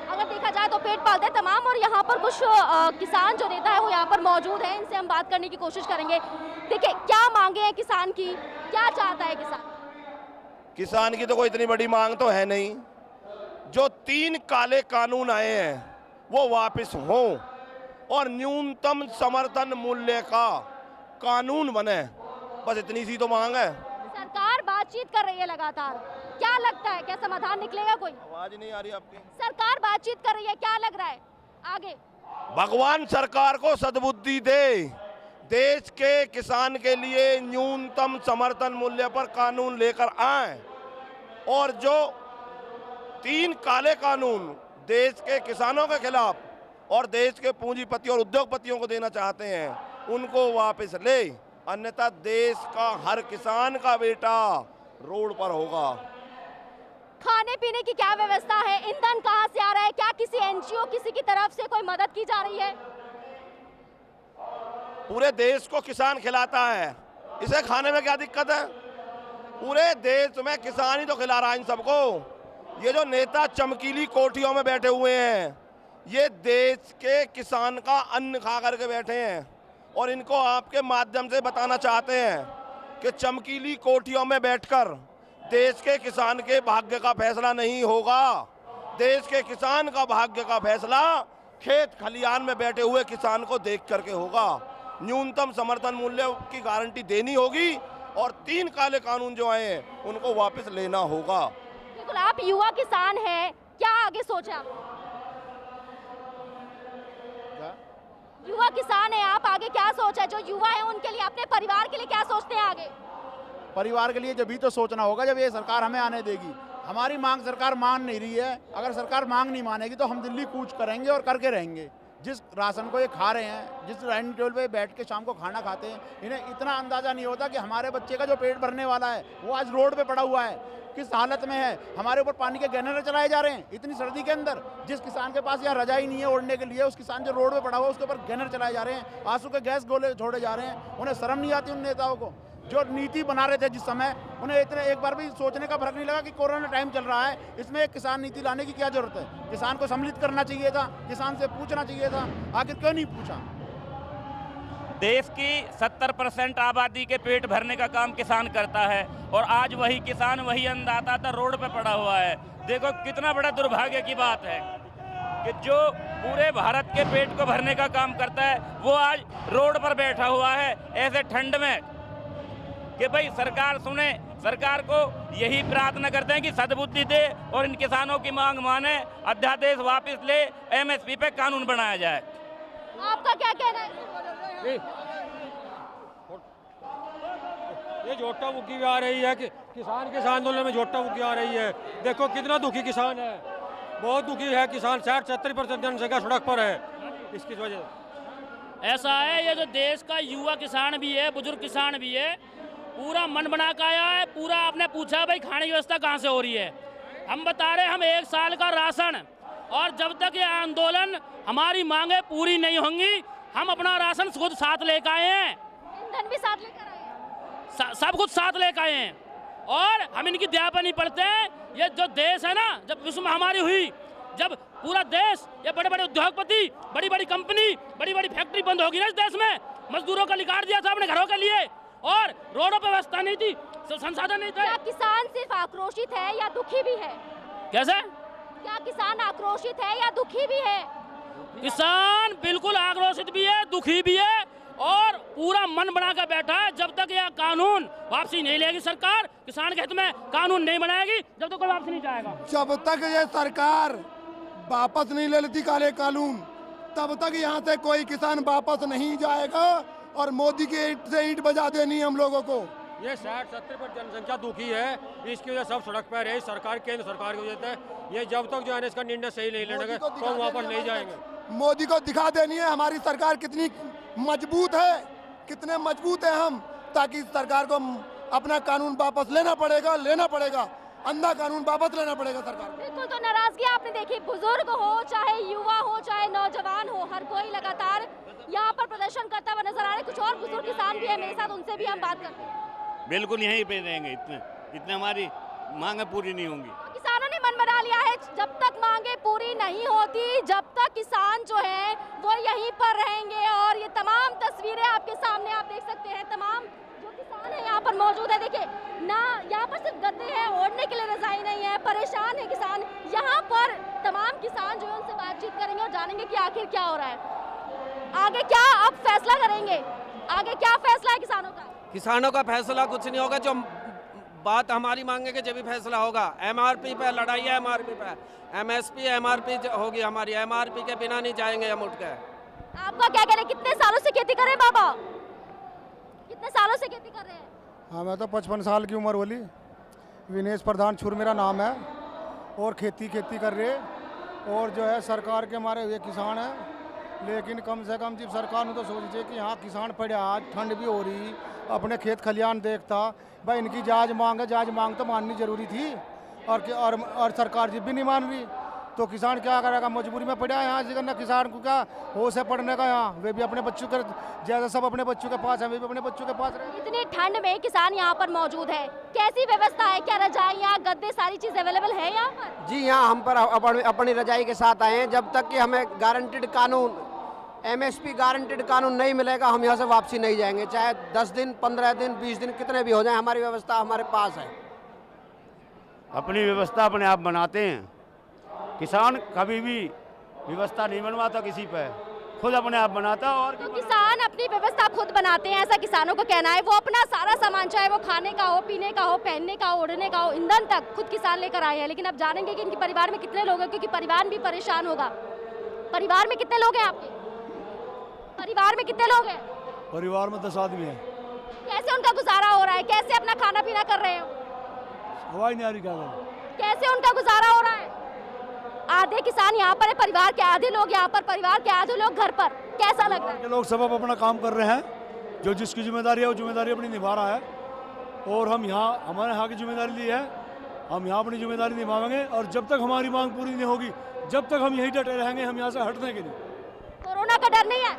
अगर देखा जाए तो पेट पालते हैं तमाम। और यहाँ पर कुछ किसान जो नेता है वो यहाँ पर मौजूद हैं, इनसे हम बात करने की कोशिश करेंगे। देखिए क्या मांगे हैं किसान की, क्या चाहता है किसान? किसान की तो कोई इतनी बड़ी मांग तो है नहीं। जो 3 काले कानून आए हैं वो वापस हों और न्यूनतम समर्थन मूल्य का कानून बने, बस इतनी सी तो मांग है। सरकार बातचीत कर रही है लगातार, क्या लगता है क्या समाधान निकलेगा कोई? आवाज नहीं आ रही आपकी। सरकार बातचीत कर रही है, क्या लग रहा है आगे? भगवान सरकार को सद्बुद्धि दे, देश के किसान के लिए न्यूनतम समर्थन मूल्य पर कानून लेकर आए और जो 3 काले कानून देश के किसानों के खिलाफ और देश के पूंजीपति और उद्योगपतियों को देना चाहते हैं उनको वापस ले, अन्यथा देश का हर किसान का बेटा रोड पर होगा। खाने पीने की क्या व्यवस्था है? ईंधन कहां से आ रहा है? क्या किसी एनजीओ किसी की तरफ से कोई मदद की जा रही है? पूरे देश को किसान खिलाता है, इसे खाने में क्या दिक्कत है? पूरे देश में किसान ही तो खिला रहा है इन सबको। ये जो नेता चमकीली कोठियों में बैठे हुए हैं ये देश के किसान का अन्न खा करके बैठे हैं और इनको आपके माध्यम से बताना चाहते हैं कि चमकीली कोठियों में बैठकर देश के किसान के भाग्य का फैसला नहीं होगा। देश के किसान का भाग्य का फैसला खेत खलियान में बैठे हुए किसान को देख करके होगा। न्यूनतम समर्थन मूल्य की गारंटी देनी होगी और 3 काले कानून जो आए हैं उनको वापस लेना होगा। बिल्कुल, आप युवा किसान हैं, क्या आगे सोचा? युवा किसान है आप, आगे क्या सोचा? जो युवा है उनके लिए, अपने परिवार के लिए क्या सोचते हैं आगे? परिवार के लिए जब भी तो सोचना होगा जब ये सरकार हमें आने देगी। हमारी मांग सरकार मान नहीं रही है, अगर सरकार मांग नहीं मानेगी तो हम दिल्ली कूच करेंगे और करके रहेंगे। जिस राशन को ये खा रहे हैं, जिस डाइनिंग टेबल पे बैठ के शाम को खाना खाते हैं, इन्हें इतना अंदाज़ा नहीं होता कि हमारे बच्चे का जो पेट भरने वाला है वो आज रोड पे पड़ा हुआ है, किस हालत में है। हमारे ऊपर पानी के गैनर चलाए जा रहे हैं इतनी सर्दी के अंदर। जिस किसान के पास यहाँ रजाई नहीं है ओढ़ने के लिए, उस किसान जो रोड पे पड़ा हुआ है उसके ऊपर गैनर चलाए जा रहे हैं, आंसू के गैस गोले छोड़े जा रहे हैं। उन्हें शर्म नहीं आती उन नेताओं को जो नीति बना रहे थे जिस समय, उन्हें इतने एक बार भी सोचने का फर्क नहीं लगा कि कोरोना टाइम चल रहा है, इसमें एक किसान नीति लाने की क्या जरूरत है? किसान को सम्मिलित करना चाहिए था, किसान से पूछना चाहिए था, आखिर क्यों नहीं पूछा? देश की 70% आबादी के पेट भरने का काम किसान करता है और आज वही किसान, वही अन्नदाता था रोड पे पड़ा हुआ है। देखो कितना बड़ा दुर्भाग्य की बात है कि जो पूरे भारत के पेट को भरने का काम करता है वो आज रोड पर बैठा हुआ है ऐसे ठंड में। कि भाई सरकार सुने, सरकार को यही प्रार्थना करते हैं कि सद्बुद्धि दे और इन किसानों की मांग माने, अध्यादेश वापस ले, एमएसपी पे कानून बनाया जाए। आपका क्या कहना है? ये झोटा बुकी आ रही है कि किसान के आंदोलन में झोटा बुकी आ रही है। देखो कितना दुखी किसान है, बहुत दुखी है किसान। 60-70% जनसंख्या सड़क पर है इसकी वजह। ऐसा है ये जो देश का युवा किसान भी है, बुजुर्ग किसान भी है, पूरा मन बना के आया है। पूरा आपने पूछा भाई खाने की व्यवस्था कहाँ से हो रही है, हम बता रहे हम 1 साल का राशन, और जब तक ये आंदोलन हमारी मांगे पूरी नहीं होंगी हम अपना राशन खुद साथ लेकर आए हैं, ईंधन भी साथ लेकर आए हैं, सब कुछ साथ लेकर आए हैं और हम इनकी दया पर नहीं पड़ते हैं। ये जो देश है ना, जब विश्व महामारी हुई, जब पूरा देश, ये बड़े बड़े उद्योगपति, बड़ी बड़ी कंपनी, बड़ी बड़ी फैक्ट्री बंद होगी ना इस देश में, मजदूरों का निकाल दिया था अपने घरों के लिए और रोडों पर व्यवस्था नहीं थी, संसाधन नहीं थे। क्या किसान सिर्फ आक्रोशित है या दुखी भी है? कैसे? क्या किसान आक्रोशित है या दुखी भी है? किसान बिल्कुल आक्रोशित भी है, दुखी भी है और पूरा मन बना कर बैठा है। जब तक यह कानून वापसी नहीं लेगी सरकार, किसान के हित में कानून नहीं बनाएगी, जब तक कोई वापसी नहीं जाएगा। जब तक ये सरकार वापस नहीं ले लेती काले कानून, तब तक यहाँ से कोई किसान वापस नहीं जाएगा और मोदी के ईंट से ईंट बजा देनी हम लोगों को। ये 60-70% जनसंख्या दुखी है, इसकी वजह सब सड़क पर है। सरकार, केंद्र सरकार की वजह से ये जब तक जो है इसका निर्णय सही नहीं लेगा तो हम वापस नहीं जाएंगे। मोदी को दिखा देनी है हमारी सरकार कितनी मजबूत है, कितने मजबूत है हम, ताकि सरकार को अपना कानून वापस लेना पड़ेगा अंधा कानून वापस लेना पड़ेगा सरकार को। बिल्कुल, तो नाराजगी आपने देखी, बुजुर्ग हो चाहे युवा हो चाहे नौजवान हो, हर कोई लगातार यहाँ पर प्रदर्शन करता हुआ नजर आ रहा है। कुछ और बुजुर्ग किसान भी है मेरे साथ, उनसे भी हम बात करते हैं। बिल्कुल यहीं पे रहेंगे, इतने हमारी मांगे पूरी नहीं होंगी। किसानों ने मन बना लिया है, जब तक मांगे पूरी नहीं होती, जब तक किसान जो है वो यहीं पर रहेंगे। और ये तमाम तस्वीरें आपके सामने आप देख सकते हैं, तमाम जो किसान है यहाँ पर मौजूद है। देखिए ना, यहाँ पर सिर्फ गद्दे हैं, ओढ़ने के लिए रजाई नहीं है, परेशान है किसान। यहाँ पर तमाम किसान जो है उनसे बातचीत करेंगे और जानेंगे कि आखिर क्या हो रहा है, आगे क्या अब फैसला करेंगे, आगे क्या फैसला है किसानों का। किसानों का फैसला कुछ नहीं होगा, जो बात हमारी मांगेंगे जब भी फैसला होगा। एमआरपी पे लड़ाई है, एमआरपी पे एमएसपी एमआरपी होगी हमारी, एमआरपी के बिना नहीं जाएंगे हम उठ के। आपका क्या कहना है, कितने सालों से खेती कर रहे हैं बाबा, कितने सालों से खेती कर रहे हैं? हाँ, मैं तो 55 साल की उम्र वाली विनेश प्रधान छुर मेरा नाम है, और खेती कर रहे, और जो है सरकार के मारे हुए किसान है। लेकिन कम से कम जब सरकार ने तो सोचे कि हाँ किसान पड़ा, आज ठंड भी हो रही, अपने खेत खलियान देखता, भाई इनकी जायज़ मांग है, जायज़ मांग तो माननी जरूरी थी, और सरकार जब भी नहीं मान रही तो किसान क्या करेगा, मजबूरी में पड़ा है। यहाँ जितना किसान को क्या होश है पढ़ने का, यहाँ वे भी अपने बच्चों के जैसे सब अपने बच्चों के पास है, वे भी अपने बच्चों के पास रहे। इतनी ठंड में किसान यहाँ पर मौजूद है, कैसी व्यवस्था है, क्या रजाइयाँ गद्दे सारी चीज़ अवेलेबल है यहाँ पर? जी यहाँ हम पर अपनी रजाई के साथ आए हैं। जब तक कि हमें गारंटेड कानून, एमएसपी गारंटेड कानून नहीं मिलेगा, हम यहाँ से वापसी नहीं जाएंगे। चाहे 10 दिन 15 दिन 20 दिन कितने भी हो जाए, हमारी व्यवस्था हमारे पास है। अपनी व्यवस्था अपने आप बनाते हैं, किसान कभी भी व्यवस्था नहीं बनवाता किसी पे, खुद अपने आप बनाता। और तो किसान अपनी व्यवस्था खुद बनाते हैं, ऐसा किसानों का कहना है। वो अपना सारा सामान, चाहे वो खाने का हो, पीने का हो, पहनने का हो, ओढ़ने का हो, ईंधन तक खुद किसान लेकर आए हैं। लेकिन अब जानेंगे कि इनके परिवार में कितने लोग हैं, क्योंकि परिवार भी परेशान होगा। परिवार में कितने लोग हैं आपके? परिवार में कितने लोग हैं? परिवार में 10 आदमी है। कैसे उनका गुजारा हो रहा है, कैसे अपना खाना पीना कर रहे हो? हवा ही नहीं आ रही, क्या कैसे उनका गुजारा हो रहा है? आधे किसान यहाँ पर है, परिवार के आधे लोग यहाँ पर, परिवार के आधे लोग घर पर। कैसा लग रहा है? लोग सब अपना काम कर रहे हैं, जो जिसकी जिम्मेदारी है वो जिम्मेदारी अपनी निभा रहा है, और हम यहाँ हमारे यहाँ की जिम्मेदारी ली है, हम यहाँ अपनी जिम्मेदारी निभाएंगे। और जब तक हमारी मांग पूरी नहीं होगी, जब तक हम यही डटे रहेंगे, हम यहाँ से हटने के नहीं। कोरोना का डर नहीं है?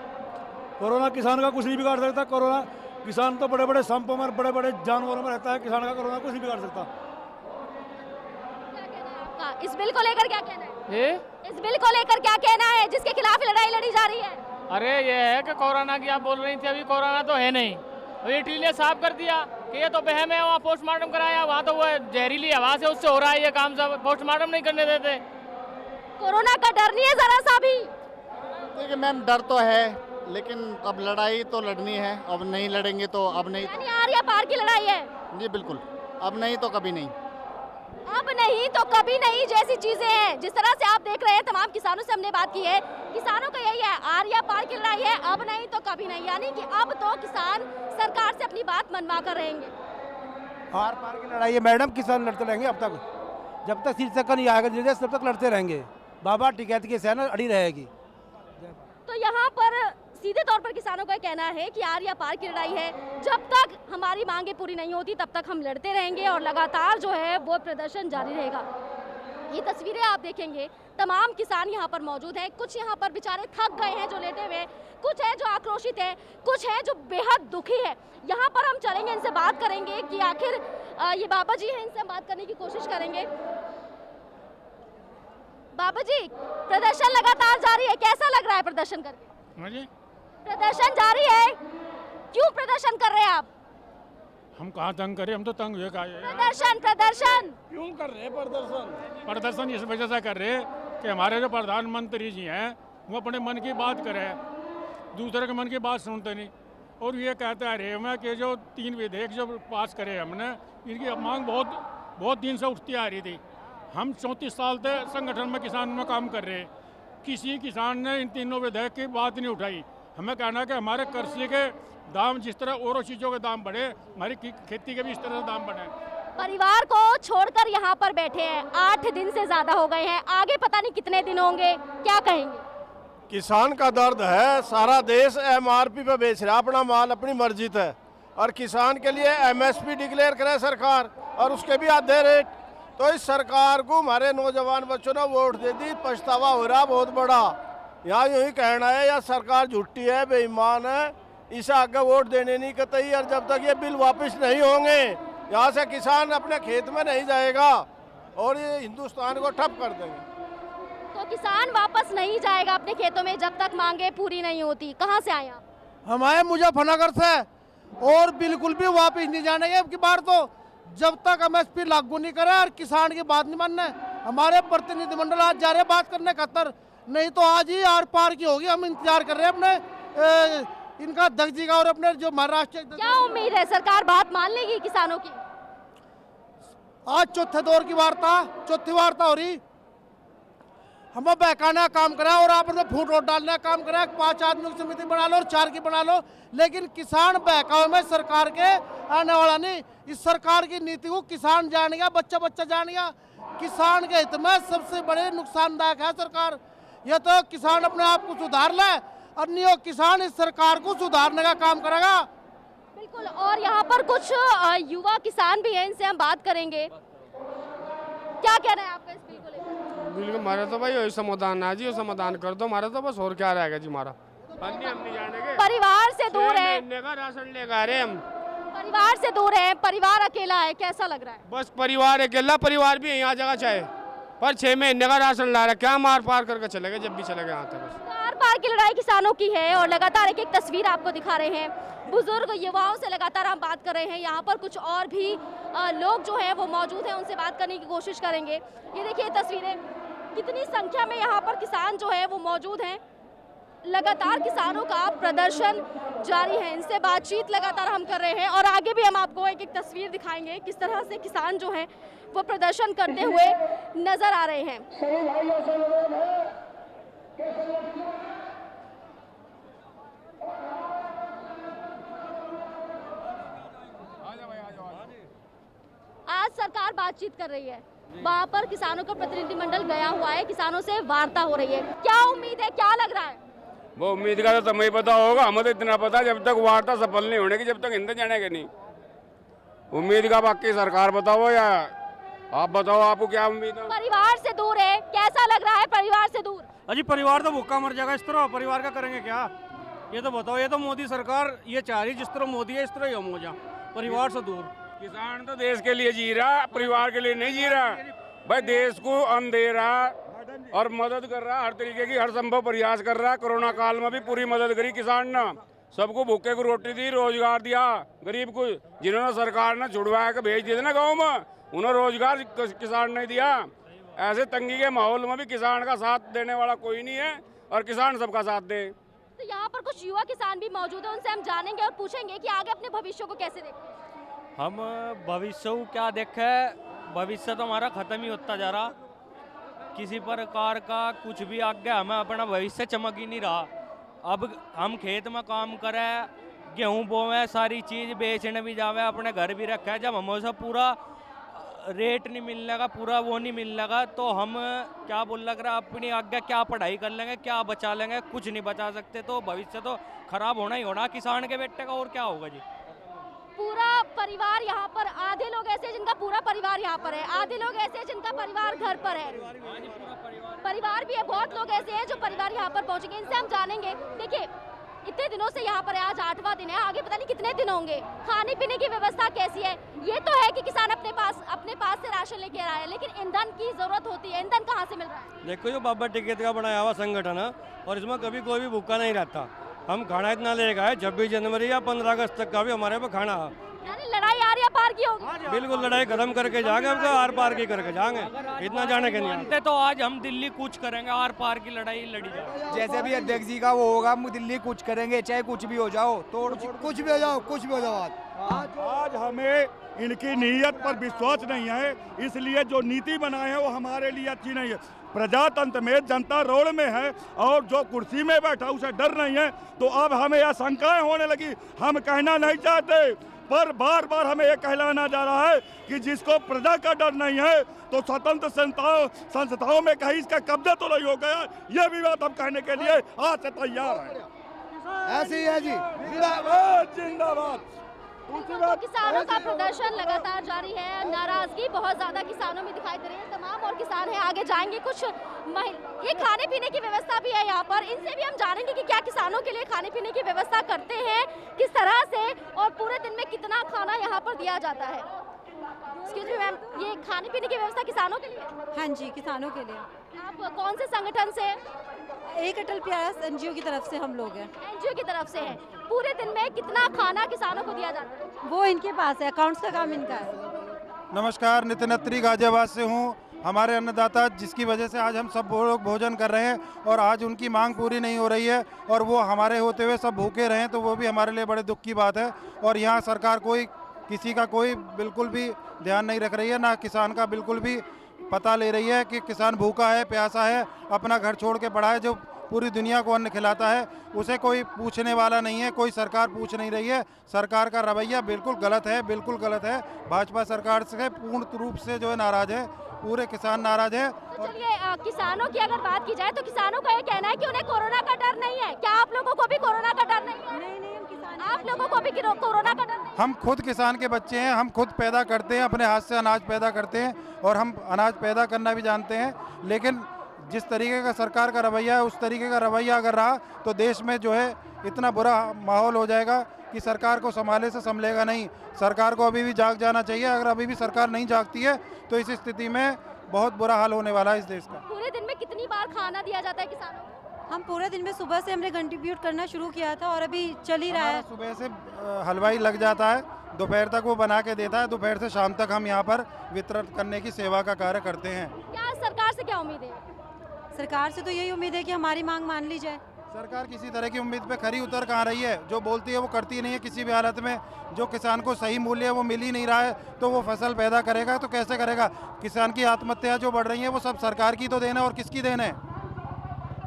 कोरोना किसान का कुछ नहीं बिगाड़ सकता। कोरोना किसान तो बड़े बड़े संपों में, बड़े बड़े जानवरों में रहता है, किसान का कोरोना कुछ नहीं बिगाड़ सकता। इस बिल को लेकर क्या कहना है? इस बिल को लेकर क्या कहना है, जिसके खिलाफ लड़ाई लड़ी जा रही है? अरे ये है कि कोरोना की आप बोल रही थी, अभी कोरोना तो है नहीं। अभी इटली ने साफ कर दिया कि ये तो बहम है, वहाँ पोस्टमार्टम कराया, वहाँ तो वो जहरीली हवा से उससे हो रहा है ये काम, सब पोस्टमार्टम नहीं करने देते। कोरोना का डर नहीं है जरा सा भी? देखिए मैम, डर तो है, लेकिन अब लड़ाई तो लड़नी है, अब नहीं लड़ेंगे तो अब नहीं। यानी आर या पार की लड़ाई है? जी बिल्कुल, अब नहीं तो कभी नहीं। अब नहीं तो कभी नहीं जैसी चीजें हैं। जिस तरह से आप देख रहे हैं, तमाम किसानों से हमने बात की है, किसानों का यही है, आर या पार की लड़ाई है, अब नहीं तो कभी नहीं। यानी कि अब तो किसान सरकार से अपनी बात मनवा कर रहेंगे। आर पार की लड़ाई है मैडम, किसान लड़ते रहेंगे अब तक, जब तक शीर्षक नहीं आएगा निर्देश तब तक लड़ते रहेंगे। बाबा टिकैत की सेना अड़ी रहेगी। तो यहाँ पर सीधे तौर पर किसानों का कहना है कि आर या पार की लड़ाई है, जब तक हमारी मांगे पूरी नहीं होती तब तक हम लड़ते रहेंगे और लगातार जो है वो प्रदर्शन जारी रहेगा। ये तस्वीरें आप देखेंगे, तमाम किसान यहाँ पर मौजूद हैं। कुछ यहाँ पर बेचारे थक गए हैं जो लेटे हुए, कुछ है जो आक्रोशित है, कुछ है जो बेहद दुखी है। यहाँ पर हम चलेंगे, इनसे बात करेंगे कि आखिर ये बाबा जी हैं, इनसे हम बात करने की कोशिश करेंगे। बाबा जी, प्रदर्शन लगातार जारी है, कैसा लग रहा है प्रदर्शन करके? प्रदर्शन जारी है, क्यों प्रदर्शन कर रहे हैं आप? हम कहाँ तंग करें, हम तो तंग हुए। प्रदर्शन क्यों कर रहे हैं? प्रदर्शन इस वजह से कर रहे हैं कि हमारे जो प्रधानमंत्री जी हैं वो अपने मन की बात करें, दूसरे के मन की बात सुनते नहीं, और ये कहते आ रहे हैं कि जो 3 विधेयक जो पास करे हमने, इनकी मांग बहुत दिन से उठती आ रही थी। हम 34 साल से संगठन में किसान में काम कर रहे हैं, किसी किसान ने इन तीनों विधेयक की बात नहीं उठाई। हमें कहना है कि हमारे कृषि के दाम जिस तरह और चीज़ों के दाम बढ़े, हमारी खेती के भी इस तरह से दाम बढ़े। परिवार को छोड़कर यहाँ पर बैठे हैं, 8 दिन से ज्यादा हो गए हैं, आगे पता नहीं कितने दिन होंगे, क्या कहेंगे? किसान का दर्द है, सारा देश एमआरपी पे बेच रहा है अपना माल अपनी मर्जी है, और किसान के लिए एमएसपी डिक्लेयर करे सरकार, और उसके भी आधे रेट तो इस सरकार को हमारे नौजवान बच्चों ने वोट दे दी, पछतावा हो रहा बहुत बड़ा। यहाँ यूँ ही कहना है या सरकार झूठी है, बेईमान है, इसे आगे वोट देने नहीं कतई। और जब तक ये बिल वापस नहीं होंगे, यहाँ से किसान अपने खेत में नहीं जाएगा और ये हिंदुस्तान को ठप कर देंगे। तो किसान वापस नहीं जाएगा अपने खेतों में जब तक मांगे पूरी नहीं होती। कहाँ से आए आप? हम आए मुजफ्फरनगर से, और बिल्कुल भी वापस नहीं जाने अब की बार, तो जब तक MSP लागू नहीं करे और किसान की बात नहीं मानने। हमारे प्रतिनिधिमंडल आज जा रहे बात करने खतर, नहीं तो आज ही आर पार की होगी। हम इंतजार कर रहे हैं अपने इनका दगजी का और अपने जो महाराष्ट्र। क्या उम्मीद है सरकार बात मान लेगी किसानों की? आज चौथे दौर की वार्ता, चौथी वार्ता हो रही। हमें बहकाने का काम करा और आप फूट रोड डालने का काम करा। 5 आदमी की समिति बना लो और 4 की बना लो, लेकिन किसान बहकाव में सरकार के आने वाला नहीं। इस सरकार की नीति को किसान जानेगा, बच्चा बच्चा जानेगा। किसान के हित में सबसे बड़े नुकसानदायक है सरकार। यह तो किसान अपने आप को सुधार ले और नहीं हो किसान इस सरकार को सुधारने का काम करेगा। बिल्कुल। और यहाँ पर कुछ युवा किसान भी हैं, इनसे हम बात करेंगे। क्या कहना है आपका इस बिल को लेकर? बिल्कुल, हमारा तो भाई वही समाधान है जी, समाधान कर दो हमारा, तो बस और क्या रहेगा जी हमारा। हम नहीं जानेंगे, परिवार से दूर है, महीने का राशन लेकर आ रहे हम, परिवार से दूर है, परिवार अकेला है, कैसा लग रहा है? बस परिवार अकेला, परिवार भी यहाँ जगह चाहे, पर 6 महीने का राशन ला रहा, क्या मार पार करके चले गए जब भी चले गए यहाँ तक। बस आर पार की लड़ाई किसानों की है और लगातार एक एक तस्वीर आपको दिखा रहे हैं। बुजुर्ग युवाओं से लगातार हम बात कर रहे हैं। यहाँ पर कुछ और भी लोग जो हैं वो मौजूद हैं, उनसे बात करने की कोशिश करेंगे। ये देखिए तस्वीरें, कितनी संख्या में यहाँ पर किसान जो है वो मौजूद हैं। लगातार किसानों का प्रदर्शन जारी है, इनसे बातचीत लगातार हम कर रहे हैं और आगे भी हम आपको एक एक तस्वीर दिखाएंगे किस तरह से किसान जो हैं वो प्रदर्शन करते हुए नजर आ रहे हैं। आज सरकार बातचीत कर रही है, वहाँ पर किसानों का प्रतिनिधिमंडल गया हुआ है, किसानों से वार्ता हो रही है। क्या उम्मीद है, क्या लग रहा है? वो उम्मीद का तो तुम्हें पता होगा, हमें तो इतना पता, जब तक वार्ता सफल नहीं होने की, जब तक हिंद जानेंगे नहीं। उम्मीद का बाकी सरकार बताओ या आप बताओ, आपको क्या उम्मीद है? परिवार से दूर है, कैसा लग रहा है परिवार से दूर? अजी परिवार तो भूखा मर जाएगा, इस तरह परिवार का करेंगे क्या? ये तो बताओ, ये तो मोदी सरकार ये चाह रही, जिस तरह मोदी है इस तरह ही हम हो जाए, परिवार से दूर। किसान तो देश के लिए जी रहा, परिवार के लिए नहीं जी रहा भाई। देश को अन्न दे रहा और मदद कर रहा, हर तरीके की हर संभव प्रयास कर रहा। कोरोना काल में भी पूरी मदद करी किसान ने, सबको भूखे को रोटी दी, रोजगार दिया गरीब को। जिन्होंने सरकार ने छुड़वा के भेज दिए थे ना गाँव में, उन्हें रोजगार किसान ने दिया। ऐसे तंगी के माहौल में भी किसान का साथ देने वाला कोई नहीं है और किसान सबका साथ दे। तो यहाँ पर कुछ युवा किसान भी मौजूद है, उनसे हम जानेंगे और पूछेंगे कि आगे अपने भविष्य को कैसे देखते हैं। हम भविष्य को क्या देखे, भविष्य तो हमारा खत्म ही होता जा रहा, किसी प्रकार का कुछ भी आगे हमें अपना भविष्य चमक ही नहीं रहा। अब हम खेत में काम करें, गेहूँ बोवें, सारी चीज़ बेचने भी जावे, अपने घर भी रखे, जब हमें से पूरा रेट नहीं मिलने का, पूरा वो नहीं मिलने का, तो हम क्या बोल लग रहा अपनी आगे क्या पढ़ाई कर लेंगे, क्या बचा लेंगे, कुछ नहीं बचा सकते। तो भविष्य तो खराब होना ही होना किसान के बेटे का, और क्या होगा जी। पूरा परिवार यहाँ पर, आधे लोग ऐसे जिनका पूरा परिवार यहाँ पर है, आधे लोग ऐसे जिनका परिवार घर पर है, परिवार भी है, बहुत लोग ऐसे हैं जो परिवार यहाँ पर पहुँचेंगे, इनसे हम जानेंगे। देखिए इतने दिनों से यहाँ पर है, आज 8वां दिन है, आगे पता नहीं कितने दिन होंगे। खाने पीने की व्यवस्था कैसी है? ये तो है कि किसान अपने पास से राशन लेके आ रहा है, लेकिन ईंधन की जरूरत होती है, ईंधन कहाँ से मिल रहा है? देखो जो बाबा टिकैत का बनाया हुआ संगठन है और इसमें कभी कोई भी भूखा नहीं रहता। हम खाना इतना लेकर आए, 26 जनवरी या 15 अगस्त तक का भी हमारे पे खाना है। यानी लड़ाई आर या पार की होगी? बिल्कुल लड़ाई खत्म करके जाएंगे, हमको आर पार की करके जाएंगे, इतना जाने के नहीं। तो आज हम दिल्ली कूच करेंगे, आर पार की लड़ाई लड़ी जाए। जैसे भी अध्यक्ष जी का वो होगा, हम दिल्ली कूच करेंगे, चाहे कुछ भी हो जाओ, तोड़ कुछ भी हो जाओ, कुछ भी हो जाओ। आज हमें इनकी नीयत पर विश्वास नहीं है, इसलिए जो नीति बनाए हैं वो हमारे लिए अच्छी नहीं है। प्रजातंत्र में जनता रोड में है और जो कुर्सी में बैठा उसे डर नहीं है, तो अब हमें यह शंकाएं होने लगी। हम कहना नहीं चाहते, पर बार बार हमें यह कहलाना जा रहा है कि जिसको प्रजा का डर नहीं है तो स्वतंत्र संस्थाओं में कहीं इसका कब्जा तो नहीं हो गया। यह भी बात हम कहने के लिए आज से तैयार है। ऐसे ही है जी, जिंदाबाद जिंदाबाद। तो किसानों का प्रदर्शन लगातार जारी है। नाराजगी बहुत ज्यादा किसानों में दिखाई दे रही है। तमाम और किसान हैं, आगे जाएंगे। कुछ ये खाने पीने की व्यवस्था भी है यहाँ पर, इनसे भी हम जानेंगे कि क्या किसानों के लिए खाने पीने की व्यवस्था करते हैं, किस तरह से, और पूरे दिन में कितना खाना यहाँ पर दिया जाता है। एक्सक्यूज मी मैम, ये खाने पीने की व्यवस्था किसानों के लिए? हाँ जी, किसानों के लिए। आप कौन से संगठन से? एक अटल प्यास एनजीओ की तरफ से हम लोग हैं। एनजीओ की तरफ से है। पूरे दिन में कितना खाना किसानों को दिया जाता है? वो इनके पास है, अकाउंट्स का काम इनका है। नमस्कार, नितिन अत्री गाजियाबाद से हूँ। हमारे अन्नदाता जिसकी वजह से आज हम सब लोग भोजन कर रहे हैं और आज उनकी मांग पूरी नहीं हो रही है और वो हमारे होते हुए सब भूखे रहें तो वो भी हमारे लिए बड़े दुख की बात है। और यहाँ सरकार किसी का कोई बिल्कुल भी ध्यान नहीं रख रही है, ना किसान का बिल्कुल भी पता ले रही है कि किसान भूखा है, प्यासा है, अपना घर छोड़ के पड़ा है, जो पूरी दुनिया को अन्न खिलाता है, उसे कोई पूछने वाला नहीं है, कोई सरकार पूछ नहीं रही है। सरकार का रवैया बिल्कुल गलत है, बिल्कुल गलत है। भाजपा सरकार से पूर्ण रूप से जो है नाराज है, पूरे किसान नाराज है। तो चलिए, किसानों की अगर बात की जाए तो किसानों का ये कहना है कि उन्हें कोरोना का डर नहीं है। क्या आप लोगों को भी कोरोना का डर नहीं है? नहीं, हम किसान, आप लोगों को भी कोरोना का डर नहीं? हम खुद किसान के बच्चे हैं, हम खुद पैदा करते हैं, अपने हाथ से अनाज पैदा करते हैं और हम अनाज पैदा करना भी जानते हैं। लेकिन जिस तरीके का सरकार का रवैया है, उस तरीके का रवैया अगर रहा तो देश में जो है इतना बुरा माहौल हो जाएगा कि सरकार को संभाले से संभलेगा नहीं। सरकार को अभी भी जाग जाना चाहिए। अगर अभी भी सरकार नहीं जागती है तो इस स्थिति में बहुत बुरा हाल होने वाला है इस देश का। पूरे दिन में कितनी बार खाना दिया जाता है किसानों को? हम पूरे दिन में सुबह से हमने कंट्रीब्यूट करना शुरू किया था और अभी चल ही रहा है। सुबह से हलवाई लग जाता है, दोपहर तक वो बना के देता है, दोपहर से शाम तक हम यहाँ पर वितरण करने की सेवा का कार्य करते हैं। क्या सरकार से क्या उम्मीद है? सरकार से तो यही उम्मीद है कि हमारी मांग मान ली जाए। सरकार किसी तरह की उम्मीद पे खरी उतर कहाँ रही है? जो बोलती है वो करती नहीं है किसी भी हालत में। जो किसान को सही मूल्य है वो मिल ही नहीं रहा है तो वो फसल पैदा करेगा तो कैसे करेगा? किसान की आत्महत्या जो बढ़ रही है वो सब सरकार की तो देन है और किसकी देन है?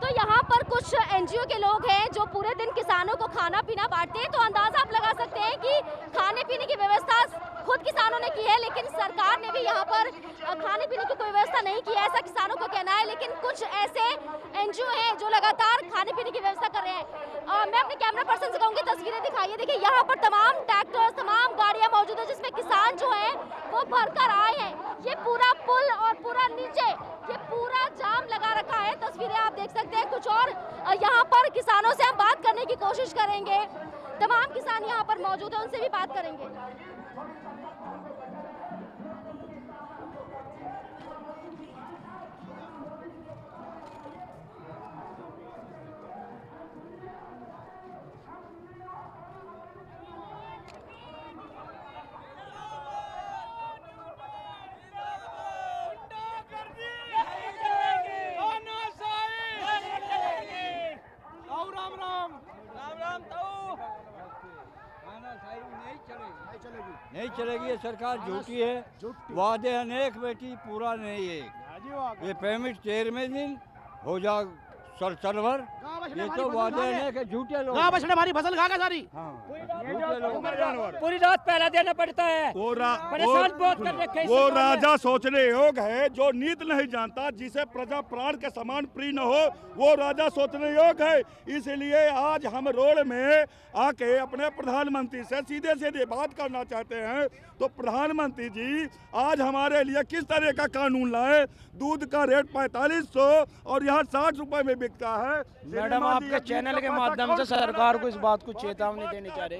तो यहाँ पर कुछ एनजीओ के लोग हैं जो पूरे दिन किसानों को खाना पीना बांटते हैं। तो अंदाजा आप लगा सकते हैं कि खाने पीने की व्यवस्था खुद किसानों ने की है, लेकिन सरकार ने भी यहाँ पर खाने पीने की कोई व्यवस्था नहीं की है, ऐसा किसानों का कहना है। लेकिन कुछ ऐसे एनजीओ हैं जो लगातार खाने पीने की व्यवस्था कर रहे हैं। मैं अपने कैमरा पर्सन से कहूँगी तस्वीरें दिखाइए। देखिए, यहाँ पर तमाम ट्रैक्टर, तमाम गाड़ियाँ मौजूद है जिसमें किसान जो है वो भर कर आए हैं। ये पूरा पुल और पूरा नीचे ये पूरा जाम लगा रखा है। तस्वीरें आप देख सकते हैं। कुछ और यहाँ पर किसानों से हम बात करने की कोशिश करेंगे। तमाम किसान यहाँ पर मौजूद है, उनसे भी बात करेंगे। नहीं चलेगी। ये सरकार झूठी है, वादे अनेक बेटी पूरा नहीं है। ये पेमेंट 13वें दिन हो जा सर्वर, ये तो वादे अनेक है, झूठे लोग। हमारी फसल खा सारी पूरी रात पहला देना पड़ता है। परेशान बहुत कर रखे हैं। वो राजा सोचने योग है जो नीत नहीं जानता, जिसे प्रजा प्राण के समान प्रिय न हो, वो राजा सोचने योग है। इसलिए आज हम रोड में आके अपने प्रधानमंत्री से सीधे सीधे बात करना चाहते हैं। तो प्रधानमंत्री जी आज हमारे लिए किस तरह का कानून लाए? दूध का रेट 4500 और यहाँ 60 रुपए में बिकता है। मैडम, आपके चैनल के माध्यम से सरकार को इस बात को चेतावनी देनी चाह रहे,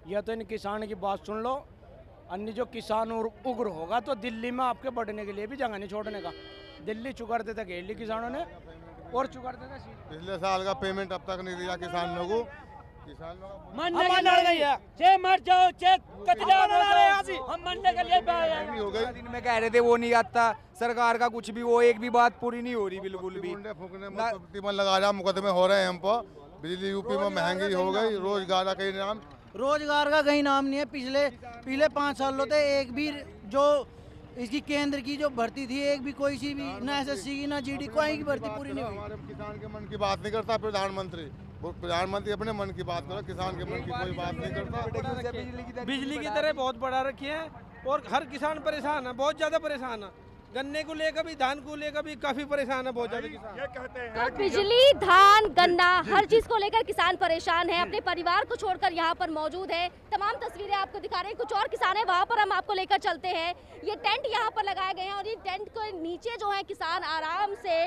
या तो इन किसान की बात सुन लो, अन्य जो किसान और उग्र होगा तो दिल्ली में आपके बढ़ने के लिए भी जगह नहीं छोड़ने का। दिल्ली चुकाते थे घेर ली किसानों ने और चुकाते थे। पिछले साल का पेमेंट अब तक नहीं दिया किसान लोगों को। मर जाओ, हम मरने के लिए हो गई। दिन में कह रहे थे वो नहीं आता सरकार का कुछ भी, वो एक भी बात पूरी नहीं हो रही बिल्कुल भी। प्रतिबंध लगा रहा, मुकदमे हो रहे हैं हम पर। बिजली यूपी में महंगी हो गई, रोजगार का कहीं नाम नहीं है। पिछले 5 सालों से एक भी जो इसकी केंद्र की जो भर्ती थी, एक भी कोई सी भी ना एसएससी की ना जीडी कोई की भर्ती पूरी नहीं हुई। हमारे किसान के मन की बात नहीं करता प्रधानमंत्री अपने मन की बात करो, किसान के मन की कोई बात नहीं करता। बिजली की तरह बहुत बढ़ा रखी है और हर किसान परेशान है, बहुत ज़्यादा परेशान है। गन्ने को लेकर भी, धान को लेकर भी काफी परेशान है बहुत ज्यादा किसान। ये कहते हैं तो बिजली, धान, गन्ना, हर चीज को लेकर किसान परेशान है। अपने परिवार को छोड़कर यहाँ पर मौजूद है। तमाम तस्वीरें आपको दिखा रहे हैं। कुछ और किसान है, वहाँ पर हम आपको लेकर चलते हैं। ये टेंट यहाँ पर लगाए गए हैं और ये टेंट के नीचे जो है किसान आराम से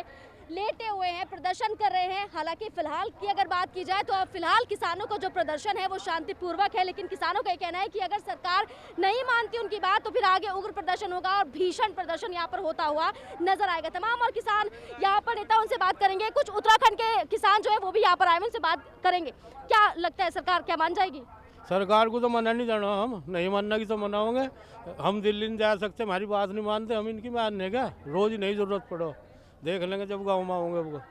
लेटे हुए हैं, प्रदर्शन कर रहे हैं। हालांकि फिलहाल की अगर बात की जाए तो फिलहाल किसानों का जो प्रदर्शन है वो शांतिपूर्वक है, लेकिन किसानों का ये कहना है कि अगर सरकार नहीं मानती उनकी बात तो फिर आगे उग्र प्रदर्शन होगा और भीषण प्रदर्शन यहाँ पर होता हुआ नजर आएगा। तमाम और किसान यहाँ पर नेता, उनसे बात करेंगे। कुछ उत्तराखंड के किसान जो है वो भी यहाँ पर आए, उनसे बात करेंगे। क्या लगता है सरकार क्या मान जाएगी? सरकार को तो मना नहीं जाना, हम नहीं मानना की तो मनाओगे। हम दिल्ली नहीं जा सकते, हमारी बात नहीं मानते, हम इनकी मानने का रोज नहीं जरूरत पड़ो, देख लेंगे जब गाँव में होंगे। वो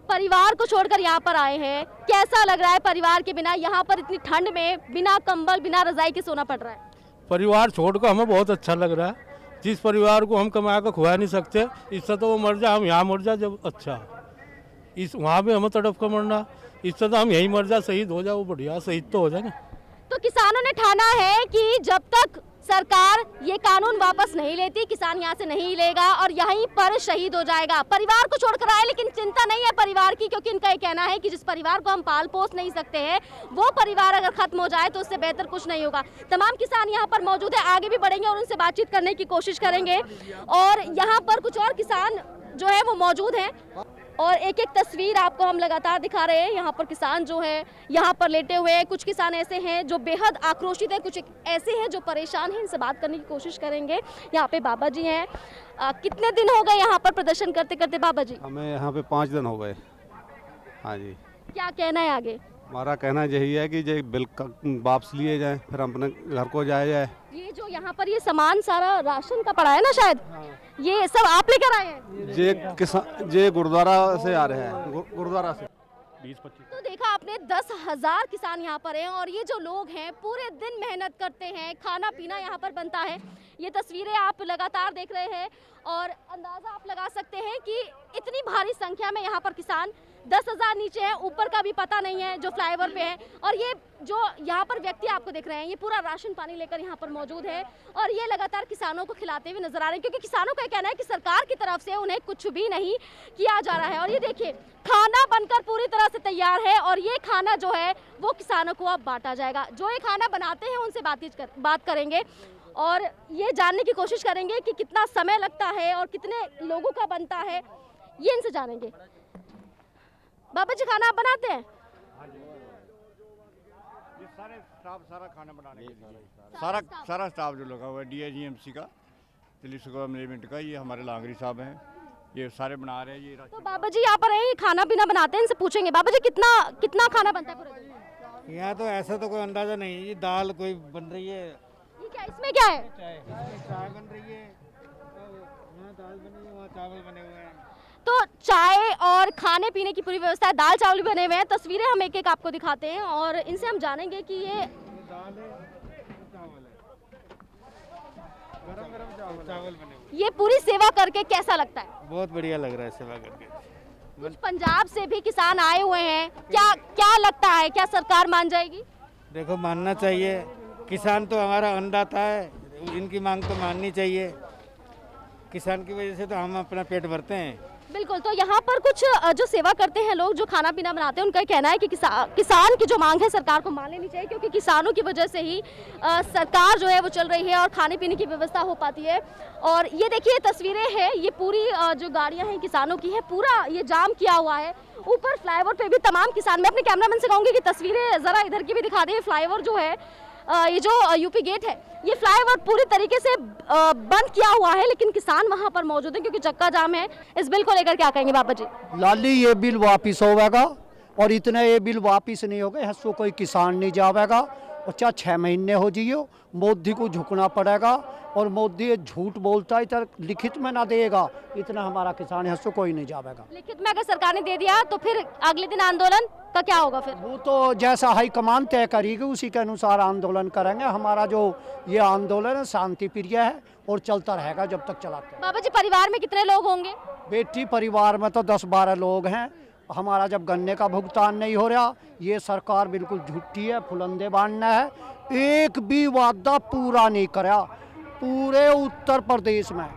परिवार को छोड़कर यहाँ पर आए हैं, कैसा लग रहा है परिवार के बिना? यहाँ पर इतनी ठंड में बिना कंबल, बिना रजाई के सोना पड़ रहा है। परिवार छोड़कर हमें बहुत अच्छा लग रहा है। जिस परिवार को हम कमा कर खुआ नहीं सकते, इससे तो वो मर जाए, हम यहाँ मर जाए जब अच्छा। इस वहाँ भी हमें तड़प कर मरना, इससे तो हम यहीं मर जाए, शहीद हो जाए, वो बढ़िया शहीद तो हो जाए। तो किसानों ने ठाना है कि जब तक सरकार ये कानून वापस नहीं लेती, किसान यहाँ से नहीं लेगा और यहीं पर शहीद हो जाएगा। परिवार को छोड़कर आए, लेकिन चिंता नहीं है परिवार की, क्योंकि इनका ये कहना है कि जिस परिवार को हम पाल पोस नहीं सकते हैं, वो परिवार अगर खत्म हो जाए तो उससे बेहतर कुछ नहीं होगा। तमाम किसान यहाँ पर मौजूद है, आगे भी बढ़ेंगे और उनसे बातचीत करने की कोशिश करेंगे। और यहाँ पर कुछ और किसान जो है वो मौजूद हैं और एक एक तस्वीर आपको हम लगातार दिखा रहे हैं। यहाँ पर किसान जो है यहाँ पर लेटे हुए हैं। कुछ किसान ऐसे हैं जो बेहद आक्रोशित हैं, कुछ ऐसे हैं जो परेशान हैं। इनसे बात करने की कोशिश करेंगे। यहाँ पे बाबा जी हैं। कितने दिन हो गए यहाँ पर प्रदर्शन करते करते बाबा जी? हमें यहाँ पे 5 दिन हो गए। हाँ जी। क्या कहना है आगे? हमारा कहना यही है कि जो बिल वापस लिए जाए, फिर अपने घर को जाया जाए। ये जो यहाँ पर ये सामान सारा राशन का पड़ा है ना, शायद ये सब आप लेकर आए हैं? जे गुरुद्वारा से आ रहे हैं, गुरुद्वारा से 20-25। तो देखा आपने 10,000 किसान यहाँ पर हैं और ये जो लोग हैं पूरे दिन मेहनत करते हैं, खाना पीना यहाँ पर बनता है। ये तस्वीरें आप लगातार देख रहे हैं और अंदाजा आप लगा सकते हैं कि इतनी भारी संख्या में यहाँ पर किसान 10,000 नीचे हैं, ऊपर का भी पता नहीं है जो फ्लाईओवर पे है। और ये जो यहाँ पर व्यक्ति आपको दिख रहे हैं, ये पूरा राशन पानी लेकर यहाँ पर मौजूद है और ये लगातार किसानों को खिलाते हुए नजर आ रहे हैं, क्योंकि किसानों का कहना है कि सरकार की तरफ से उन्हें कुछ भी नहीं किया जा रहा है। और ये देखिए, खाना बनकर पूरी तरह से तैयार है और ये खाना जो है वो किसानों को अब बांटा जाएगा। जो ये खाना बनाते हैं उनसे बात करेंगे और ये जानने की कोशिश करेंगे कि कितना समय लगता है और कितने लोगों का बनता है, ये इनसे जानेंगे। बाबा जी, खाना आप बनाते हैं? ये सारा खाना बनाने के लिए सारा स्टाफ जो लगा हुआ है DIGMC का, दिल्ली सुगम मैनेजमेंट का, ये हमारे लांगरी साहब हैं, ये सारे बना रहे हैं। ये तो बाबा जी यहाँ पर है, ये खाना पीना बनाते हैं, इनसे पूछेंगे। बाबा जी, कितना खाना बनता है पूरे दिन? यहाँ तो ऐसा तो कोई अंदाजा नहीं, ये दाल कोई बन रही है। ये क्या, इसमें क्या है? चाय बन रही है, यहाँ दाल बनी है, वहाँ चावल बने हुए हैं। तो चाय और खाने पीने की पूरी व्यवस्था है, दाल चावल भी बने हुए हैं। तस्वीरें हम एक एक आपको दिखाते हैं और इनसे हम जानेंगे कि ये दाल है, चावल है, गरम चावल बने हुए। ये पूरी सेवा करके कैसा लगता है? बहुत बढ़िया लग रहा है सेवा करके। कुछ पंजाब से भी किसान आए हुए हैं, क्या लगता है, क्या सरकार मान जाएगी? देखो, मानना चाहिए, किसान तो हमारा अन्नदाता है, इनकी मांग तो माननी चाहिए। किसान की वजह से तो हम अपना पेट भरते हैं। बिल्कुल। तो यहाँ पर कुछ जो सेवा करते हैं लोग, जो खाना पीना बनाते हैं, उनका कहना है कि किसान की जो मांग है सरकार को मान लेनी चाहिए, क्योंकि किसानों की वजह से ही सरकार जो है वो चल रही है और खाने पीने की व्यवस्था हो पाती है। और ये देखिए तस्वीरें हैं, ये पूरी जो गाड़ियाँ हैं किसानों की है, पूरा ये जाम किया हुआ है। ऊपर फ्लाईओवर पे भी तमाम किसान, मैं अपने कैमरामैन से कहूँगी कि तस्वीरें ज़रा इधर की भी दिखा दें। फ्लाईओवर जो है, ये जो यूपी गेट है, ये फ्लाईओवर पूरी तरीके से बंद किया हुआ है, लेकिन किसान वहां पर मौजूद हैं क्योंकि चक्का जाम है। इस बिल को लेकर क्या कहेंगे बाबा जी? लाली, ये बिल वापिस होगा और इतना ये बिल वापिस नहीं होगा, हंसो कोई किसान नहीं जाएगा और चाहे 6 महीने हो जियो, मोदी को झुकना पड़ेगा। और मोदी ये झूठ बोलता है, इतना लिखित में ना देगा, इतना हमारा किसान हंसो कोई नहीं जाएगा। लिखित में अगर सरकार ने दे दिया तो फिर अगले दिन आंदोलन का क्या होगा? फिर वो तो जैसा हाईकमान तय करेगी उसी के अनुसार आंदोलन करेंगे। हमारा जो ये आंदोलन है शांति प्रिय है और चलता रहेगा जब तक चलाते हैं। बाबा जी, परिवार में कितने लोग होंगे? बेटी, परिवार में तो 10-12 लोग हैं। हमारा जब गन्ने का भुगतान नहीं हो रहा, ये सरकार बिल्कुल झूठी है, फुलंदे बांधना है, एक भी वादा पूरा नहीं करा। पूरे उत्तर प्रदेश में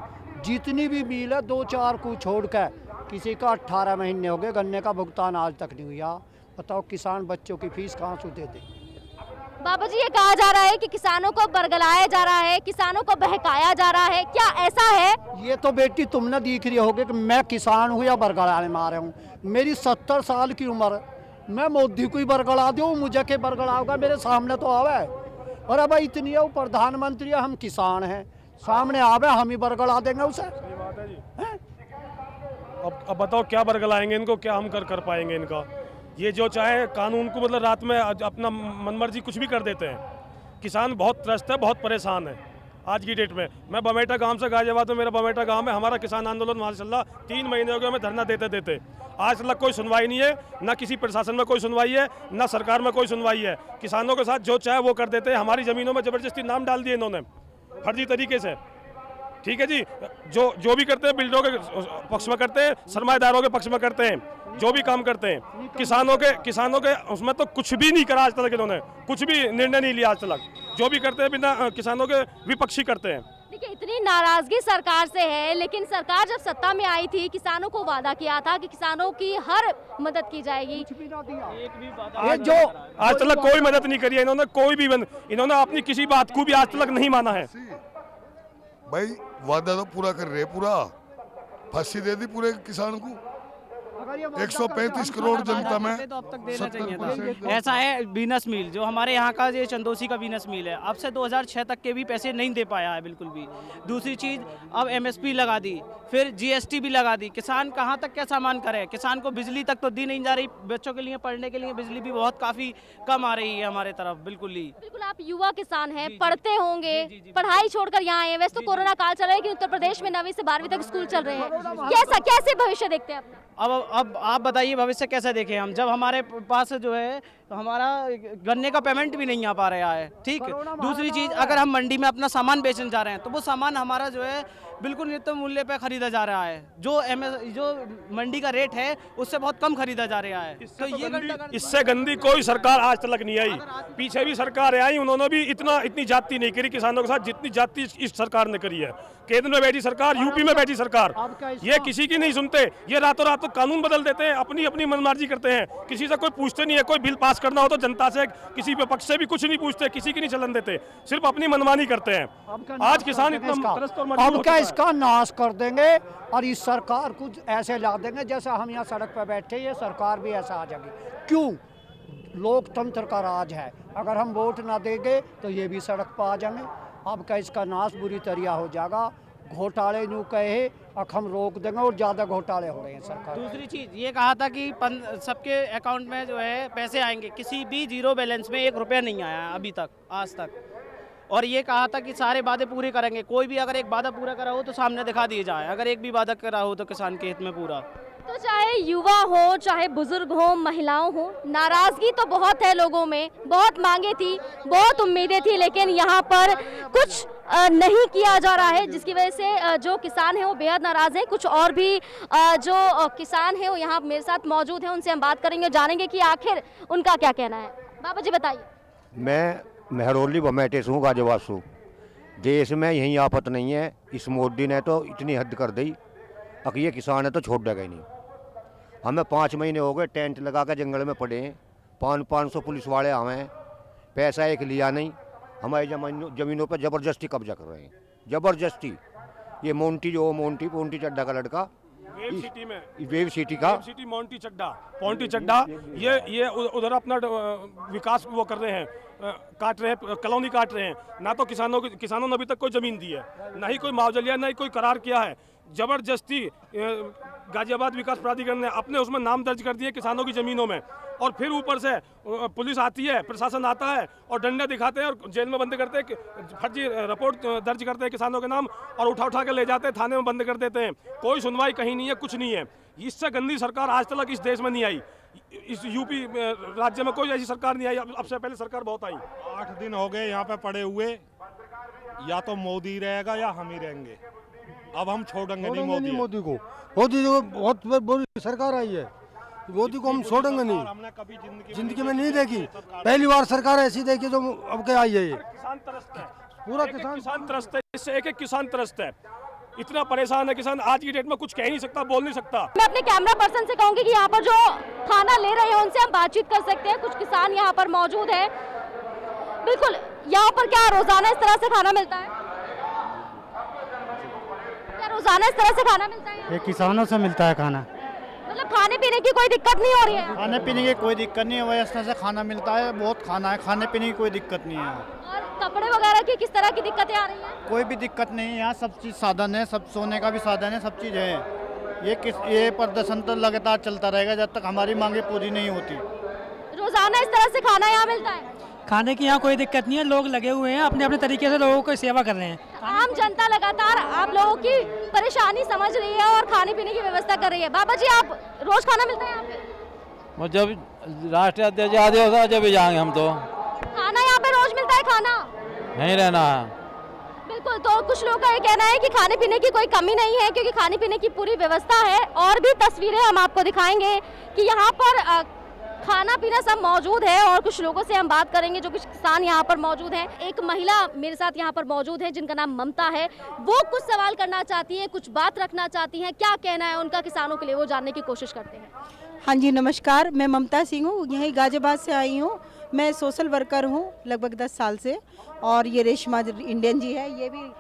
जितनी भी मिल है 2-4 को छोड़ कर किसी का 18 महीने हो गए गन्ने का भुगतान आज तक नहीं हुआ। बताओ किसान बच्चों की फीस कहाँ से दे दे। बाबा जी, ये कहा जा रहा है कि किसानों को बरगलाया जा रहा है, किसानों को बहकाया जा रहा है, क्या ऐसा है? ये तो बेटी तुमने दिख रही होगी कि मैं किसान हूँ या बरगलाने में आ रहा हूँ। मेरी 70 साल की उम्र, मैं मोदी को ही बरगला दूँ, मुझे के बरगलाऊंगा, मेरे सामने तो आवे। और अब इतनी है, वो प्रधानमंत्री है, हम किसान हैं, सामने आवे हम ही बरगला देंगे उसे। अब बताओ क्या बरगलाएंगे इनको, क्या हम कर पाएंगे इनका? ये जो चाहे कानून को मतलब रात में अपना मनमर्जी कुछ भी कर देते हैं। किसान बहुत त्रस्त है, बहुत परेशान है आज की डेट में। मैं बमेटा गांव से, गाजियाबाद में मेरा बमेटा गांव है, हमारा किसान आंदोलन माशाल्लाह 3 महीने हो गए हमें धरना देते आज तक कोई सुनवाई नहीं है, ना किसी प्रशासन में कोई सुनवाई है, ना सरकार में कोई सुनवाई है। किसानों के साथ जो चाहे वो कर देते हैं। हमारी ज़मीनों में ज़बरदस्ती नाम डाल दिए इन्होंने फर्जी तरीके से। ठीक है जी, जो भी करते हैं बिल्डरों के पक्ष में करते हैं, सरमाएदारों के पक्ष में करते हैं, जो भी काम करते हैं। किसानों के उसमें तो कुछ भी नहीं करा आज तक इन्होंने, कुछ भी निर्णय नहीं लिया आज तक। जो भी करते हैं बिना किसानों के विपक्षी करते हैं। देखिए, इतनी नाराजगी सरकार से है, लेकिन सरकार जब सत्ता में आई थी किसानों को वादा किया था कि किसानों की हर मदद की जाएगी। आज तक कोई मदद नहीं करी है इन्होंने, कोई भी इन्होंने अपनी किसी बात को भी आज तक नहीं माना है। भाई वादा तो पूरा कर रहे, पूरा फांसी दे दी पूरे किसान को। 135 करोड़ जनता में तो अब तक देना चाहिए था। ऐसा है, बीनस मिल जो हमारे यहाँ का ये चंदोसी का बीनस मिल है, अब से 2006 तक के भी पैसे नहीं दे पाया है बिल्कुल भी। दूसरी चीज़, अब MSP लगा दी, फिर GST भी लगा दी। किसान कहाँ तक क्या सामान करे? किसान को बिजली तक तो दी नहीं जा रही। बच्चों के लिए पढ़ने के लिए बिजली भी बहुत काफ़ी कम आ रही है हमारे तरफ। बिल्कुल ही बिल्कुल, आप युवा किसान हैं, पढ़ते होंगे, पढ़ाई छोड़कर यहाँ आए हैं। वैसे तो कोरोना काल चल रहा है कि उत्तर प्रदेश में 9वीं से 12वीं तक स्कूल चल रहे हैं, कैसे भविष्य देखते हैं अपना? अब आप बताइए भविष्य कैसे देखें हम, जब हमारे पास जो है हमारा गन्ने का पेमेंट भी नहीं आ पा रहा है। ठीक, दूसरी चीज़, अगर हम मंडी में अपना सामान बेचने जा रहे हैं तो वो सामान हमारा जो है बिल्कुल न्यूनतम मूल्य पे खरीदा जा रहा है। जो मंडी का रेट है उससे बहुत कम खरीदा जा रहा है। तो ये इससे गंदी कोई सरकार आज तक नहीं आई। पीछे भी सरकार आई, उन्होंने भी इतनी जाति नहीं करी किसानों के साथ जितनी जाति इस सरकार ने करी है। केंद्र में बैठी सरकार, यूपी में बैठी सरकार, ये किसी की नहीं सुनते। ये रातों रात तो कानून बदल देते हैं, अपनी मनमर्जी करते हैं, किसी से कोई पूछते नहीं है। कोई बिल पास करना हो तो जनता से, किसी विपक्ष से भी कुछ नहीं पूछते, किसी की नहीं चलन देते, सिर्फ अपनी मनमानी करते हैं। आज किसान इतना त्रस्त और मजबूर हो चुका है। इसका नाश कर देंगे और इस सरकार को ऐसे ला देंगे जैसे हम यहाँ सड़क पर बैठे, ये सरकार भी ऐसा आ जाएगी। क्यों? लोकतंत्र का राज है, अगर हम वोट ना देंगे तो ये भी सड़क पर आ जाएंगे। अब का इसका नाश बुरी तरह हो जाएगा। घोटाले यूँ कहे अब हम रोक देंगे और ज़्यादा घोटाले हो रहे हैं सरकार। दूसरी चीज़ ये कहा था कि सबके अकाउंट में जो है पैसे आएंगे, किसी भी जीरो बैलेंस में 1 रुपया नहीं आया है अभी तक, आज तक। और ये कहा था कि सारे वादे पूरे करेंगे, कोई भी अगर एक वादा पूरा करा हो तो सामने दिखा दिया जाए, अगर एक भी वादा करा हो तो किसान के हित में पूरा। तो चाहे युवा हो, चाहे बुजुर्ग हो, महिलाओं हो, नाराजगी तो बहुत है लोगों में। बहुत मांगे थी, बहुत उम्मीदें थी, लेकिन यहाँ पर कुछ नहीं किया जा रहा है, जिसकी वजह से जो किसान हैं वो बेहद नाराज हैं। कुछ और भी जो किसान हैं वो यहाँ मेरे साथ मौजूद हैं, उनसे हम बात करेंगे, जानेंगे कि आखिर उनका क्या कहना है। बाबा जी बताइए। मैं महरौली बमेटे से हूँ, गाजियाबाद से। देश में यही आफत नहीं है, इस मोदी ने तो इतनी हद कर दी, अब ये किसान है तो छोड़ देगा ही नहीं। हमें 5 महीने हो गए टेंट लगा कर जंगल में पड़े हैं, 500 पुलिस वाले आए हैं, पैसा एक लिया नहीं। हमारी ज़मीनों पर ज़बरदस्ती कब्जा कर रहे हैं, ज़बरदस्ती। ये मोंटी चड्डा का लड़का वेव सिटी में, वेव सिटी मोंटी चड्डा ये उधर अपना विकास वो कर रहे हैं, काट रहे हैं, कॉलोनी काट रहे हैं। ना तो किसानों ने अभी तक कोई ज़मीन दी है, ना ही कोई मुआवजा लिया, ना ही कोई करार किया है। ज़बरदस्ती गाजियाबाद विकास प्राधिकरण ने अपने उसमें नाम दर्ज कर दिए किसानों की ज़मीनों में, और फिर ऊपर से पुलिस आती है, प्रशासन आता है और डंडे दिखाते हैं और जेल में बंद करते हैं, फर्जी रिपोर्ट दर्ज करते हैं किसानों के नाम और उठा के ले जाते हैं, थाने में बंद कर देते हैं। कोई सुनवाई कहीं नहीं है, कुछ नहीं है। इससे गंदी सरकार आज तक इस देश में नहीं आई, इस यूपी राज्य में कोई ऐसी सरकार नहीं आई। अब से पहले सरकार बहुत आई। 8 दिन हो गए यहाँ पे पड़े हुए, या तो मोदी रहेगा या हम ही रहेंगे। अब हम छोड़ेंगे नहीं मोदी को। मोदी को बहुत बुरी सरकार आई है, मोदी को हम छोड़ेंगे नहीं, हमने कभी जिंदगी में नहीं देखी। पहली बार सरकार ऐसी देखी जो अब के आई है। ये पूरा किसान त्रस्त है, इससे एक किसान त्रस्त है, इतना परेशान है किसान, आज की डेट में कुछ कह ही नहीं सकता, बोल नहीं सकता। मैं अपने कैमरा पर्सन से कहूंगी कि यहाँ पर जो खाना ले रहे हैं उनसे हम बातचीत कर सकते हैं। कुछ किसान यहाँ पर मौजूद है। बिल्कुल, यहाँ पर क्या रोजाना इस तरह से खाना मिलता है? क्या रोजाना इस तरह से खाना मिलता है? ये किसानों से मिलता है खाना। मतलब खाने पीने की कोई दिक्कत नहीं हो रही है? खाने पीने की कोई दिक्कत नहीं है, व्यवस्था से खाना मिलता है, बहुत खाना है, खाने पीने की कोई दिक्कत नहीं है। और कपड़े वगैरह की किस तरह की दिक्कतें आ रही हैं? कोई भी दिक्कत नहीं है, यहाँ सब चीज़ साधन है, सब सोने का भी साधन है, सब चीज़ है। ये प्रदर्शन तो लगातार चलता रहेगा जब तक हमारी मांगे पूरी नहीं होती। रोजाना इस तरह से खाना यहाँ मिलता है? खाने की यहाँ कोई दिक्कत नहीं है, लोग लगे हुए हैं, अपने अपने तरीके से लोगों को सेवा कर रहे हैं। आम जनता लगातार आप लोगों की परेशानी समझ रही है और खाने पीने की व्यवस्था कर रही है। बाबा जी, आप रोज खाना मिलता है यहाँ पे? वो जब राष्ट्रीय अध्यक्ष आदि होगा जब भी जाएंगे हम तो। खाना यहाँ पे रोज मिलता है? खाना नहीं रहना है। बिल्कुल, तो कुछ लोगों का ये कहना है कि खाने पीने की कोई कमी नहीं है, क्योंकि खाने पीने की पूरी व्यवस्था है। और भी तस्वीरें हम आपको दिखाएंगे कि यहाँ पर खाना पीना सब मौजूद है। और कुछ लोगों से हम बात करेंगे, जो कुछ किसान यहाँ पर मौजूद हैं। एक महिला मेरे साथ यहाँ पर मौजूद है जिनका नाम ममता है। वो कुछ सवाल करना चाहती है, कुछ बात रखना चाहती हैं। क्या कहना है उनका किसानों के लिए, वो जानने की कोशिश करते हैं। हाँ जी, नमस्कार, मैं ममता सिंह हूँ, यहीं गाजियाबाद से आई हूँ। मैं सोशल वर्कर हूँ लगभग 10 साल से। और ये रेशमा इंडियन जी है, ये भी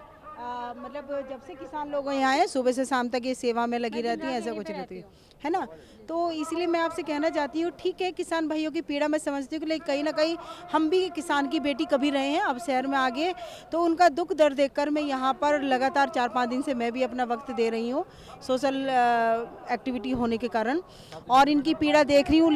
मतलब जब से किसान लोग यहाँ आए सुबह से शाम तक ये सेवा में लगी रहती है, ऐसा कुछ रहती है ना। तो इसलिए मैं आपसे कहना चाहती हूँ, ठीक है किसान भाइयों की पीड़ा मैं समझती हूँ, लेकिन कहीं ना कहीं हम भी किसान की बेटी कभी रहे हैं, अब शहर में आ गए, तो उनका दुख दर्द देखकर मैं यहाँ पर लगातार 4-5 दिन से मैं भी अपना वक्त दे रही हूँ सोशल एक्टिविटी होने के कारण, और इनकी पीड़ा देख रही हूँ।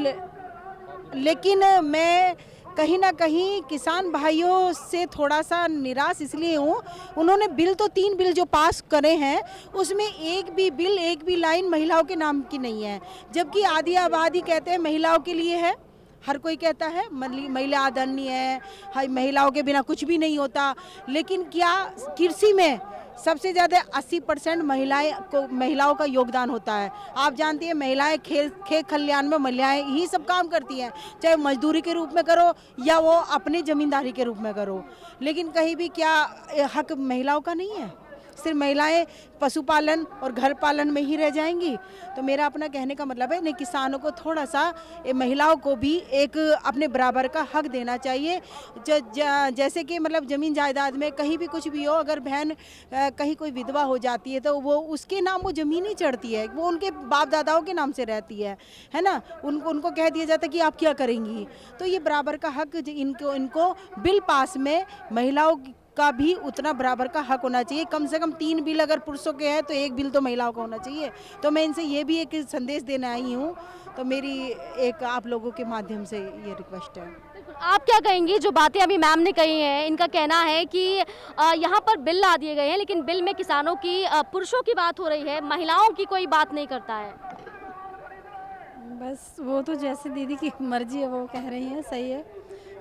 लेकिन मैं कहीं ना कहीं किसान भाइयों से थोड़ा सा निराश इसलिए हूँ, उन्होंने बिल तो 3 बिल जो पास करे हैं उसमें एक भी लाइन महिलाओं के नाम की नहीं है, जबकि आधी आबादी कहते हैं महिलाओं के लिए है। हर कोई कहता है महिला आदरणीय है, महिलाओं के बिना कुछ भी नहीं होता। लेकिन क्या कृषि में सबसे ज़्यादा 80% महिलाओं का योगदान होता है। आप जानती हैं महिलाएं खेत खलिहान में महिलाएं ही सब काम करती हैं, चाहे मजदूरी के रूप में करो या वो अपनी ज़मींदारी के रूप में करो। लेकिन कहीं भी क्या हक महिलाओं का नहीं है? सिर्फ महिलाएं पशुपालन और घर पालन में ही रह जाएंगी? तो मेरा अपना कहने का मतलब है, नहीं, किसानों को थोड़ा सा महिलाओं को भी एक अपने बराबर का हक देना चाहिए। जैसे कि मतलब ज़मीन जायदाद में कहीं भी कुछ भी हो, अगर बहन कहीं कोई विधवा हो जाती है तो वो उसके नाम वो ज़मीन ही चढ़ती है, वो उनके बाप दादाओं के नाम से रहती है ना। उनको कह दिया जाता है कि आप क्या करेंगी। तो ये बराबर का हक इनको बिल पास में महिलाओं का भी उतना बराबर का हक होना चाहिए। कम से कम 3 बिल अगर पुरुषों के हैं तो 1 बिल तो महिलाओं का होना चाहिए। तो मैं इनसे ये भी एक संदेश देने आई हूँ, तो मेरी एक आप लोगों के माध्यम से ये रिक्वेस्ट है। आप क्या कहेंगी? जो बातें अभी मैम ने कही हैं, इनका कहना है कि यहाँ पर बिल ला दिए गए हैं, लेकिन बिल में किसानों की पुरुषों की बात हो रही है, महिलाओं की कोई बात नहीं करता है। बस वो तो जैसे दीदी की मर्जी है वो कह रही है, सही है।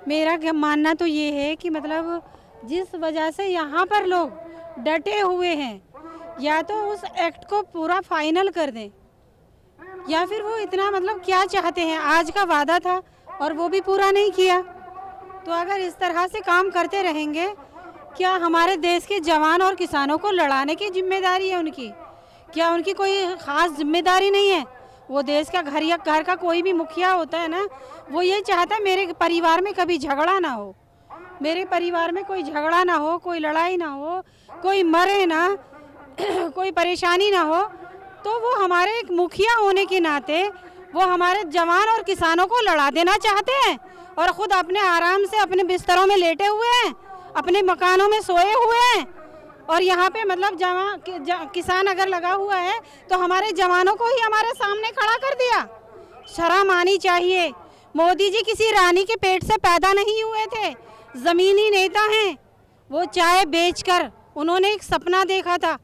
मेरा क्या मानना तो ये है कि मतलब जिस वजह से यहाँ पर लोग डटे हुए हैं, या तो उस एक्ट को पूरा फाइनल कर दें, या फिर वो इतना मतलब क्या चाहते हैं। आज का वादा था और वो भी पूरा नहीं किया, तो अगर इस तरह से काम करते रहेंगे, क्या हमारे देश के जवान और किसानों को लड़ाने की जिम्मेदारी है उनकी? क्या उनकी कोई ख़ास जिम्मेदारी नहीं है? वो देश का घर का कोई भी मुखिया होता है ना, वो ये चाहता है मेरे परिवार में कभी झगड़ा ना हो, मेरे परिवार में कोई झगड़ा ना हो, कोई लड़ाई ना हो, कोई मरे ना, कोई परेशानी ना हो। तो वो हमारे एक मुखिया होने के नाते वो हमारे जवान और किसानों को लड़ा देना चाहते हैं, और ख़ुद अपने आराम से अपने बिस्तरों में लेटे हुए हैं, अपने मकानों में सोए हुए हैं। और यहाँ पे मतलब किसान अगर लगा हुआ है तो हमारे जवानों को ही हमारे सामने खड़ा कर दिया। शर्म आनी चाहिए। मोदी जी किसी रानी के पेट से पैदा नहीं हुए थे, ज़मीनी नेता हैं। वो चाय बेचकर उन्होंने एक सपना देखा था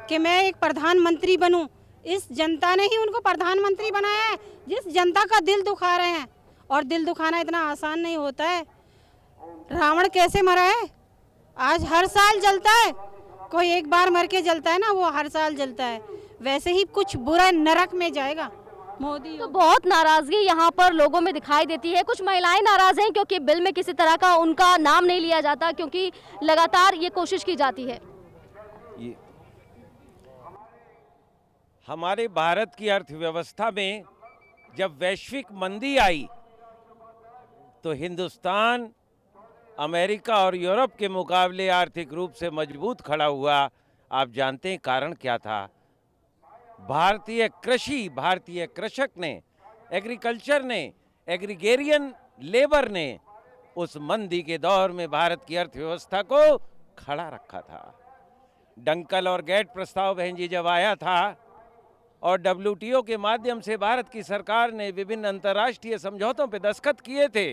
कि मैं एक प्रधानमंत्री बनूं। इस जनता ने ही उनको प्रधानमंत्री बनाया है, जिस जनता का दिल दुखा रहे हैं। और दिल दुखाना इतना आसान नहीं होता है। रावण कैसे मरा है? आज हर साल जलता है, कोई एक बार मर के जलता है ना, वो हर साल जलता है। वैसे ही कुछ बुरा नरक में जाएगा, मोदी तो बहुत नाराजगी यहाँ पर लोगों में दिखाई देती है। कुछ महिलाएं नाराज हैं क्योंकि बिल में किसी तरह का उनका नाम नहीं लिया जाता, क्योंकि लगातार ये कोशिश की जाती है। हमारे भारत की अर्थव्यवस्था में जब वैश्विक मंदी आई तो हिंदुस्तान अमेरिका और यूरोप के मुकाबले आर्थिक रूप से मजबूत खड़ा हुआ। आप जानते हैं कारण क्या था? भारतीय कृषि, भारतीय कृषक ने, एग्रीकल्चर ने, एग्रीगेरियन लेबर ने उस मंदी के दौर में भारत की अर्थव्यवस्था को खड़ा रखा था। डंकल और गेट प्रस्ताव बहन जी जब आया था और WTO के माध्यम से भारत की सरकार ने विभिन्न अंतर्राष्ट्रीय समझौतों पर दस्तखत किए थे।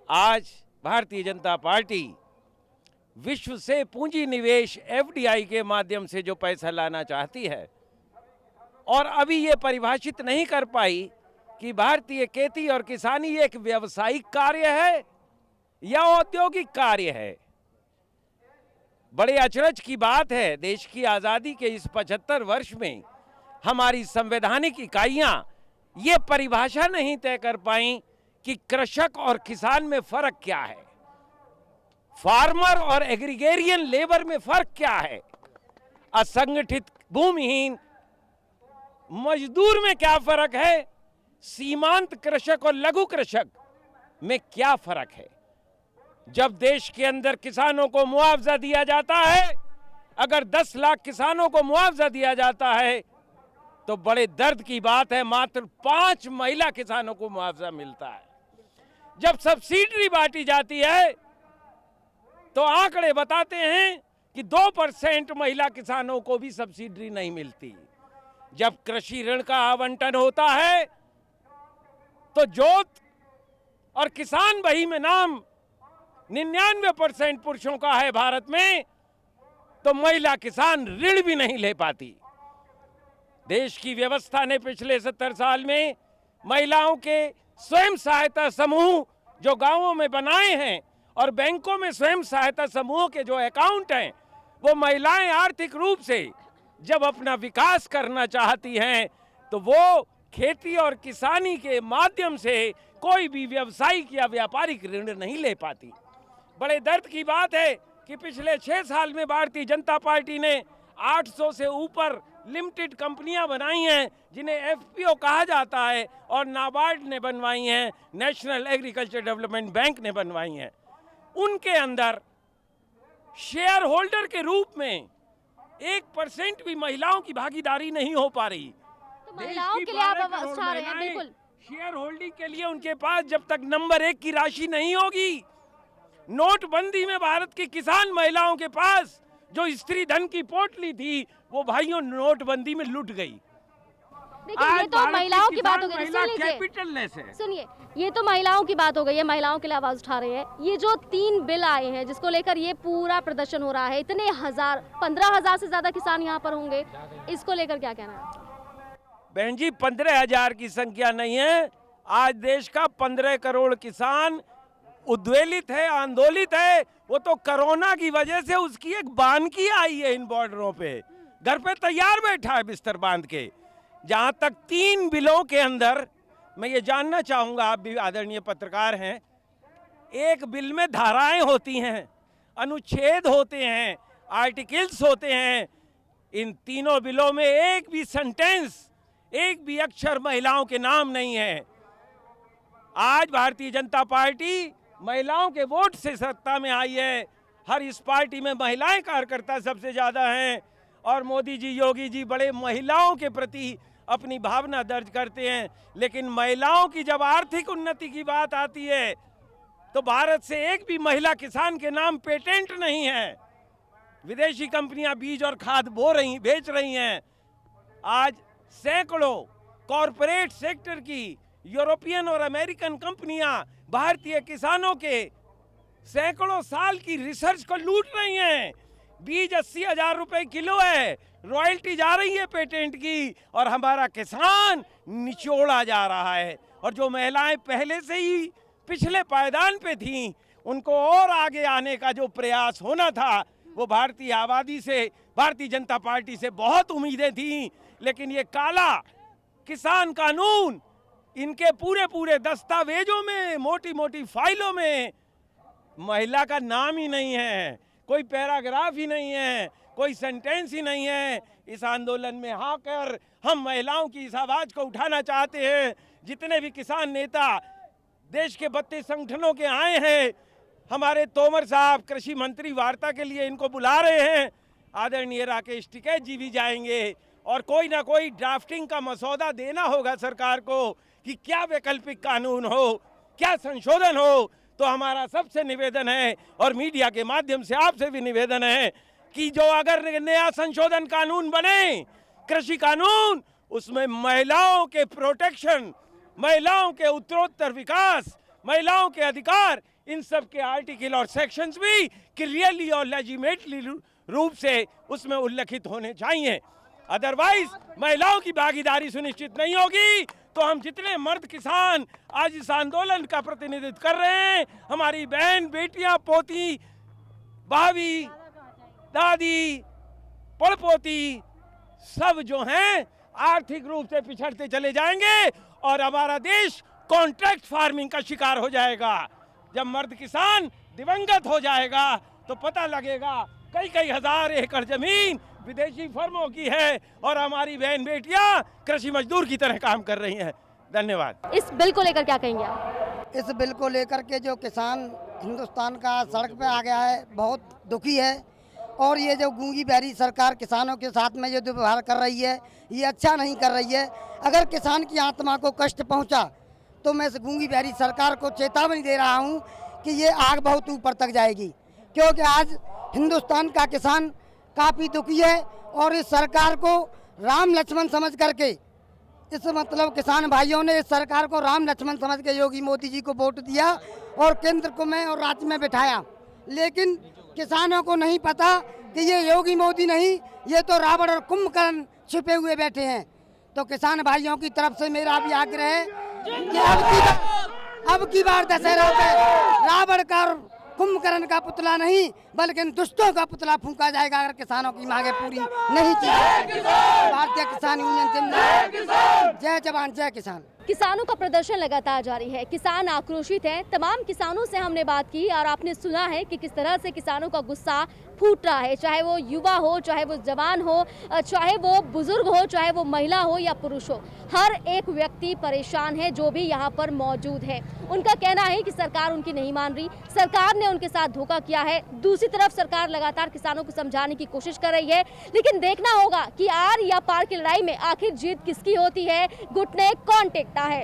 आज भारतीय जनता पार्टी विश्व से पूंजी निवेश FDI के माध्यम से जो पैसा लाना चाहती है, और अभी ये परिभाषित नहीं कर पाई कि भारतीय खेती और किसानी एक व्यावसायिक कार्य है या औद्योगिक कार्य है। बड़े अचरज की बात है, देश की आज़ादी के इस 75 वर्ष में हमारी संवैधानिक इकाइयां ये परिभाषा नहीं तय कर पाई कि कृषक और किसान में फर्क क्या है, फार्मर और एग्रीगेरियन लेबर में फर्क क्या है, असंगठित भूमिहीन मजदूर में क्या फर्क है, सीमांत कृषक और लघु कृषक में क्या फर्क है। जब देश के अंदर किसानों को मुआवजा दिया जाता है, अगर 10 लाख किसानों को मुआवजा दिया जाता है तो बड़े दर्द की बात है मात्र 5 महिला किसानों को मुआवजा मिलता है। जब सब्सिडी बांटी जाती है तो आंकड़े बताते हैं कि 2% महिला किसानों को भी सब्सिडी नहीं मिलती। जब कृषि ऋण का आवंटन होता है तो जोत और किसान बही में नाम 99% पुरुषों का है भारत में, तो महिला किसान ऋण भी नहीं ले पाती। देश की व्यवस्था ने पिछले 70 साल में महिलाओं के स्वयं सहायता समूह जो गांवों में बनाए हैं और बैंकों में स्वयं सहायता समूहों के जो अकाउंट हैं, वो महिलाएं आर्थिक रूप से जब अपना विकास करना चाहती हैं तो वो खेती और किसानी के माध्यम से कोई भी व्यावसायिक या व्यापारिक ऋण नहीं ले पाती। बड़े दर्द की बात है कि पिछले 6 साल में भारतीय जनता पार्टी ने 800 से ऊपर लिमिटेड कंपनियां बनाई हैं जिन्हें FPO कहा जाता है, और नाबार्ड ने बनवाई हैं, नेशनल एग्रीकल्चर डेवलपमेंट बैंक ने बनवाई हैं। उनके अंदर शेयर होल्डर के रूप में 1% भी महिलाओं की भागीदारी नहीं हो पा रही। तो महिलाओं के लिए आप आवाज उठा रहे हैं। बिल्कुल, शेयर होल्डिंग के लिए उनके पास जब तक नंबर 1 की राशि नहीं होगी, नोटबंदी में भारत की किसान महिलाओं के पास जो स्त्री धन की पोटली थी वो भाइयों नोटबंदी में लुट गई। देखिए ये तो महिलाओं की बात हो गई, कैपिटललेस है। सुनिए, ये तो महिलाओं की बात हो गई है, महिलाओं के लिए आवाज उठा रहे हैं। ये जो 3 बिल आए हैं जिसको लेकर ये पूरा प्रदर्शन हो रहा है, इतने 15,000 से ज्यादा किसान यहाँ पर होंगे, इसको लेकर क्या कहना है? बहन जी 15,000 की संख्या नहीं है, आज देश का 15 करोड़ किसान उद्वेलित है, आंदोलित है। वो तो कोरोना की वजह से उसकी एक बानगी आई है इन बॉर्डरों पे, घर पे तैयार बैठा है बिस्तर बांध के। जहां तक 3 बिलों के अंदर मैं ये जानना चाहूंगा, आप भी आदरणीय पत्रकार हैं, एक बिल में धाराएं होती हैं, अनुच्छेद होते हैं, आर्टिकल्स होते हैं। इन तीनों बिलों में एक भी सेंटेंस, एक भी अक्षर महिलाओं के नाम नहीं है। आज भारतीय जनता पार्टी महिलाओं के वोट से सत्ता में आई है। हर इस पार्टी में महिलाएं कार्यकर्ता सबसे ज्यादा हैं, और मोदी जी, योगी जी बड़े महिलाओं के प्रति अपनी भावना दर्ज करते हैं। लेकिन महिलाओं की जब आर्थिक उन्नति की बात आती है तो भारत से एक भी महिला किसान के नाम पेटेंट नहीं है। विदेशी कंपनियां बीज और खाद बेच रही हैं। आज सैकड़ों कॉरपोरेट सेक्टर की यूरोपियन और अमेरिकन कंपनियां भारतीय किसानों के सैकड़ों साल की रिसर्च को लूट रही हैं। बीज 80,000 रुपए किलो है, रॉयल्टी जा रही है पेटेंट की, और हमारा किसान निचोड़ा जा रहा है। और जो महिलाएं पहले से ही पिछले पायदान पे थीं, उनको और आगे आने का जो प्रयास होना था, वो भारतीय आबादी से, भारतीय जनता पार्टी से बहुत उम्मीदें थीं। लेकिन ये काला किसान कानून, इनके पूरे पूरे दस्तावेजों में, मोटी मोटी फाइलों में महिला का नाम ही नहीं है, कोई पैराग्राफ ही नहीं है, कोई सेंटेंस ही नहीं है। इस आंदोलन में आकर हम महिलाओं की इस आवाज को उठाना चाहते हैं। जितने भी किसान नेता देश के 32 संगठनों के आए हैं, हमारे तोमर साहब कृषि मंत्री वार्ता के लिए इनको बुला रहे हैं, आदरणीय राकेश टिकैत जी भी जाएंगे और कोई ना कोई ड्राफ्टिंग का मसौदा देना होगा सरकार को कि क्या वैकल्पिक कानून हो, क्या संशोधन हो। तो हमारा सबसे निवेदन है और मीडिया के माध्यम से आपसे भी निवेदन है कि जो अगर नया संशोधन कानून बने, कृषि कानून, उसमें महिलाओं के प्रोटेक्शन, महिलाओं के उत्तरोत्तर विकास, महिलाओं के अधिकार, इन सब के आर्टिकल और सेक्शंस भी क्लियरली और लेजिटिमेटली रूप से उसमें उल्लेखित होने चाहिए। अदरवाइज महिलाओं की भागीदारी सुनिश्चित नहीं होगी तो हम जितने मर्द किसान आज इस आंदोलन का प्रतिनिधित्व कर रहे हैं, हमारी बहन, बेटियां, पोती, भाभी, दादी, पड़पोती सब जो हैं आर्थिक रूप से पिछड़ते चले जाएंगे और हमारा देश कॉन्ट्रैक्ट फार्मिंग का शिकार हो जाएगा। जब मर्द किसान दिवंगत हो जाएगा तो पता लगेगा कई कई हजार एकड़ जमीन विदेशी फर्मों की है और हमारी बहन बेटियां कृषि मजदूर की तरह काम कर रही हैं। धन्यवाद। इस बिल को लेकर क्या कहेंगे आप? इस बिल को लेकर के जो किसान हिंदुस्तान का सड़क पे आ गया है, बहुत दुखी है और ये जो गूंगी बहरी सरकार किसानों के साथ में जो व्यवहार कर रही है, ये अच्छा नहीं कर रही है। अगर किसान की आत्मा को कष्ट पहुंचा तो मैं इस गूंगी बहरी सरकार को चेतावनी दे रहा हूं कि ये आग बहुत ऊपर तक जाएगी, क्योंकि आज हिंदुस्तान का किसान काफ़ी दुखी है और इस सरकार को राम लक्ष्मण समझ करके, इस मतलब किसान भाइयों ने इस सरकार को राम लक्ष्मण समझ के योगी मोदी जी को वोट दिया और केंद्र को में और राज्य में बिठाया। लेकिन किसानों को नहीं पता कि ये योगी मोदी नहीं, ये तो रावण और कुंभकर्ण छिपे हुए बैठे हैं। तो किसान भाइयों की तरफ से मेरा भी आग्रह है कि अब की बार दशहरा पे रावण का और कुंभकर्ण का पुतला नहीं बल्कि दुष्टों का पुतला फूंका जाएगा अगर किसानों की मांगे पूरी नहीं की जाएगी। भारतीय किसान यूनियन जिंदाबाद। जय जवान जय किसान। किसानों का प्रदर्शन लगातार जारी है, किसान आक्रोशित हैं। तमाम किसानों से हमने बात की और आपने सुना है कि किस तरह से किसानों का गुस्सा फूट रहा है, चाहे वो युवा हो, चाहे वो जवान हो, चाहे वो बुजुर्ग हो, चाहे वो महिला हो या पुरुष हो। हर एक व्यक्ति परेशान है जो भी यहाँ पर मौजूद है। उनका कहना है कि सरकार उनकी नहीं मान रही, सरकार ने उनके साथ धोखा किया है। दूसरी तरफ सरकार लगातार किसानों को समझाने की कोशिश कर रही है, लेकिन देखना होगा कि आर या पार की लड़ाई में आखिर जीत किसकी होती है, घुटने कौन टेकता है।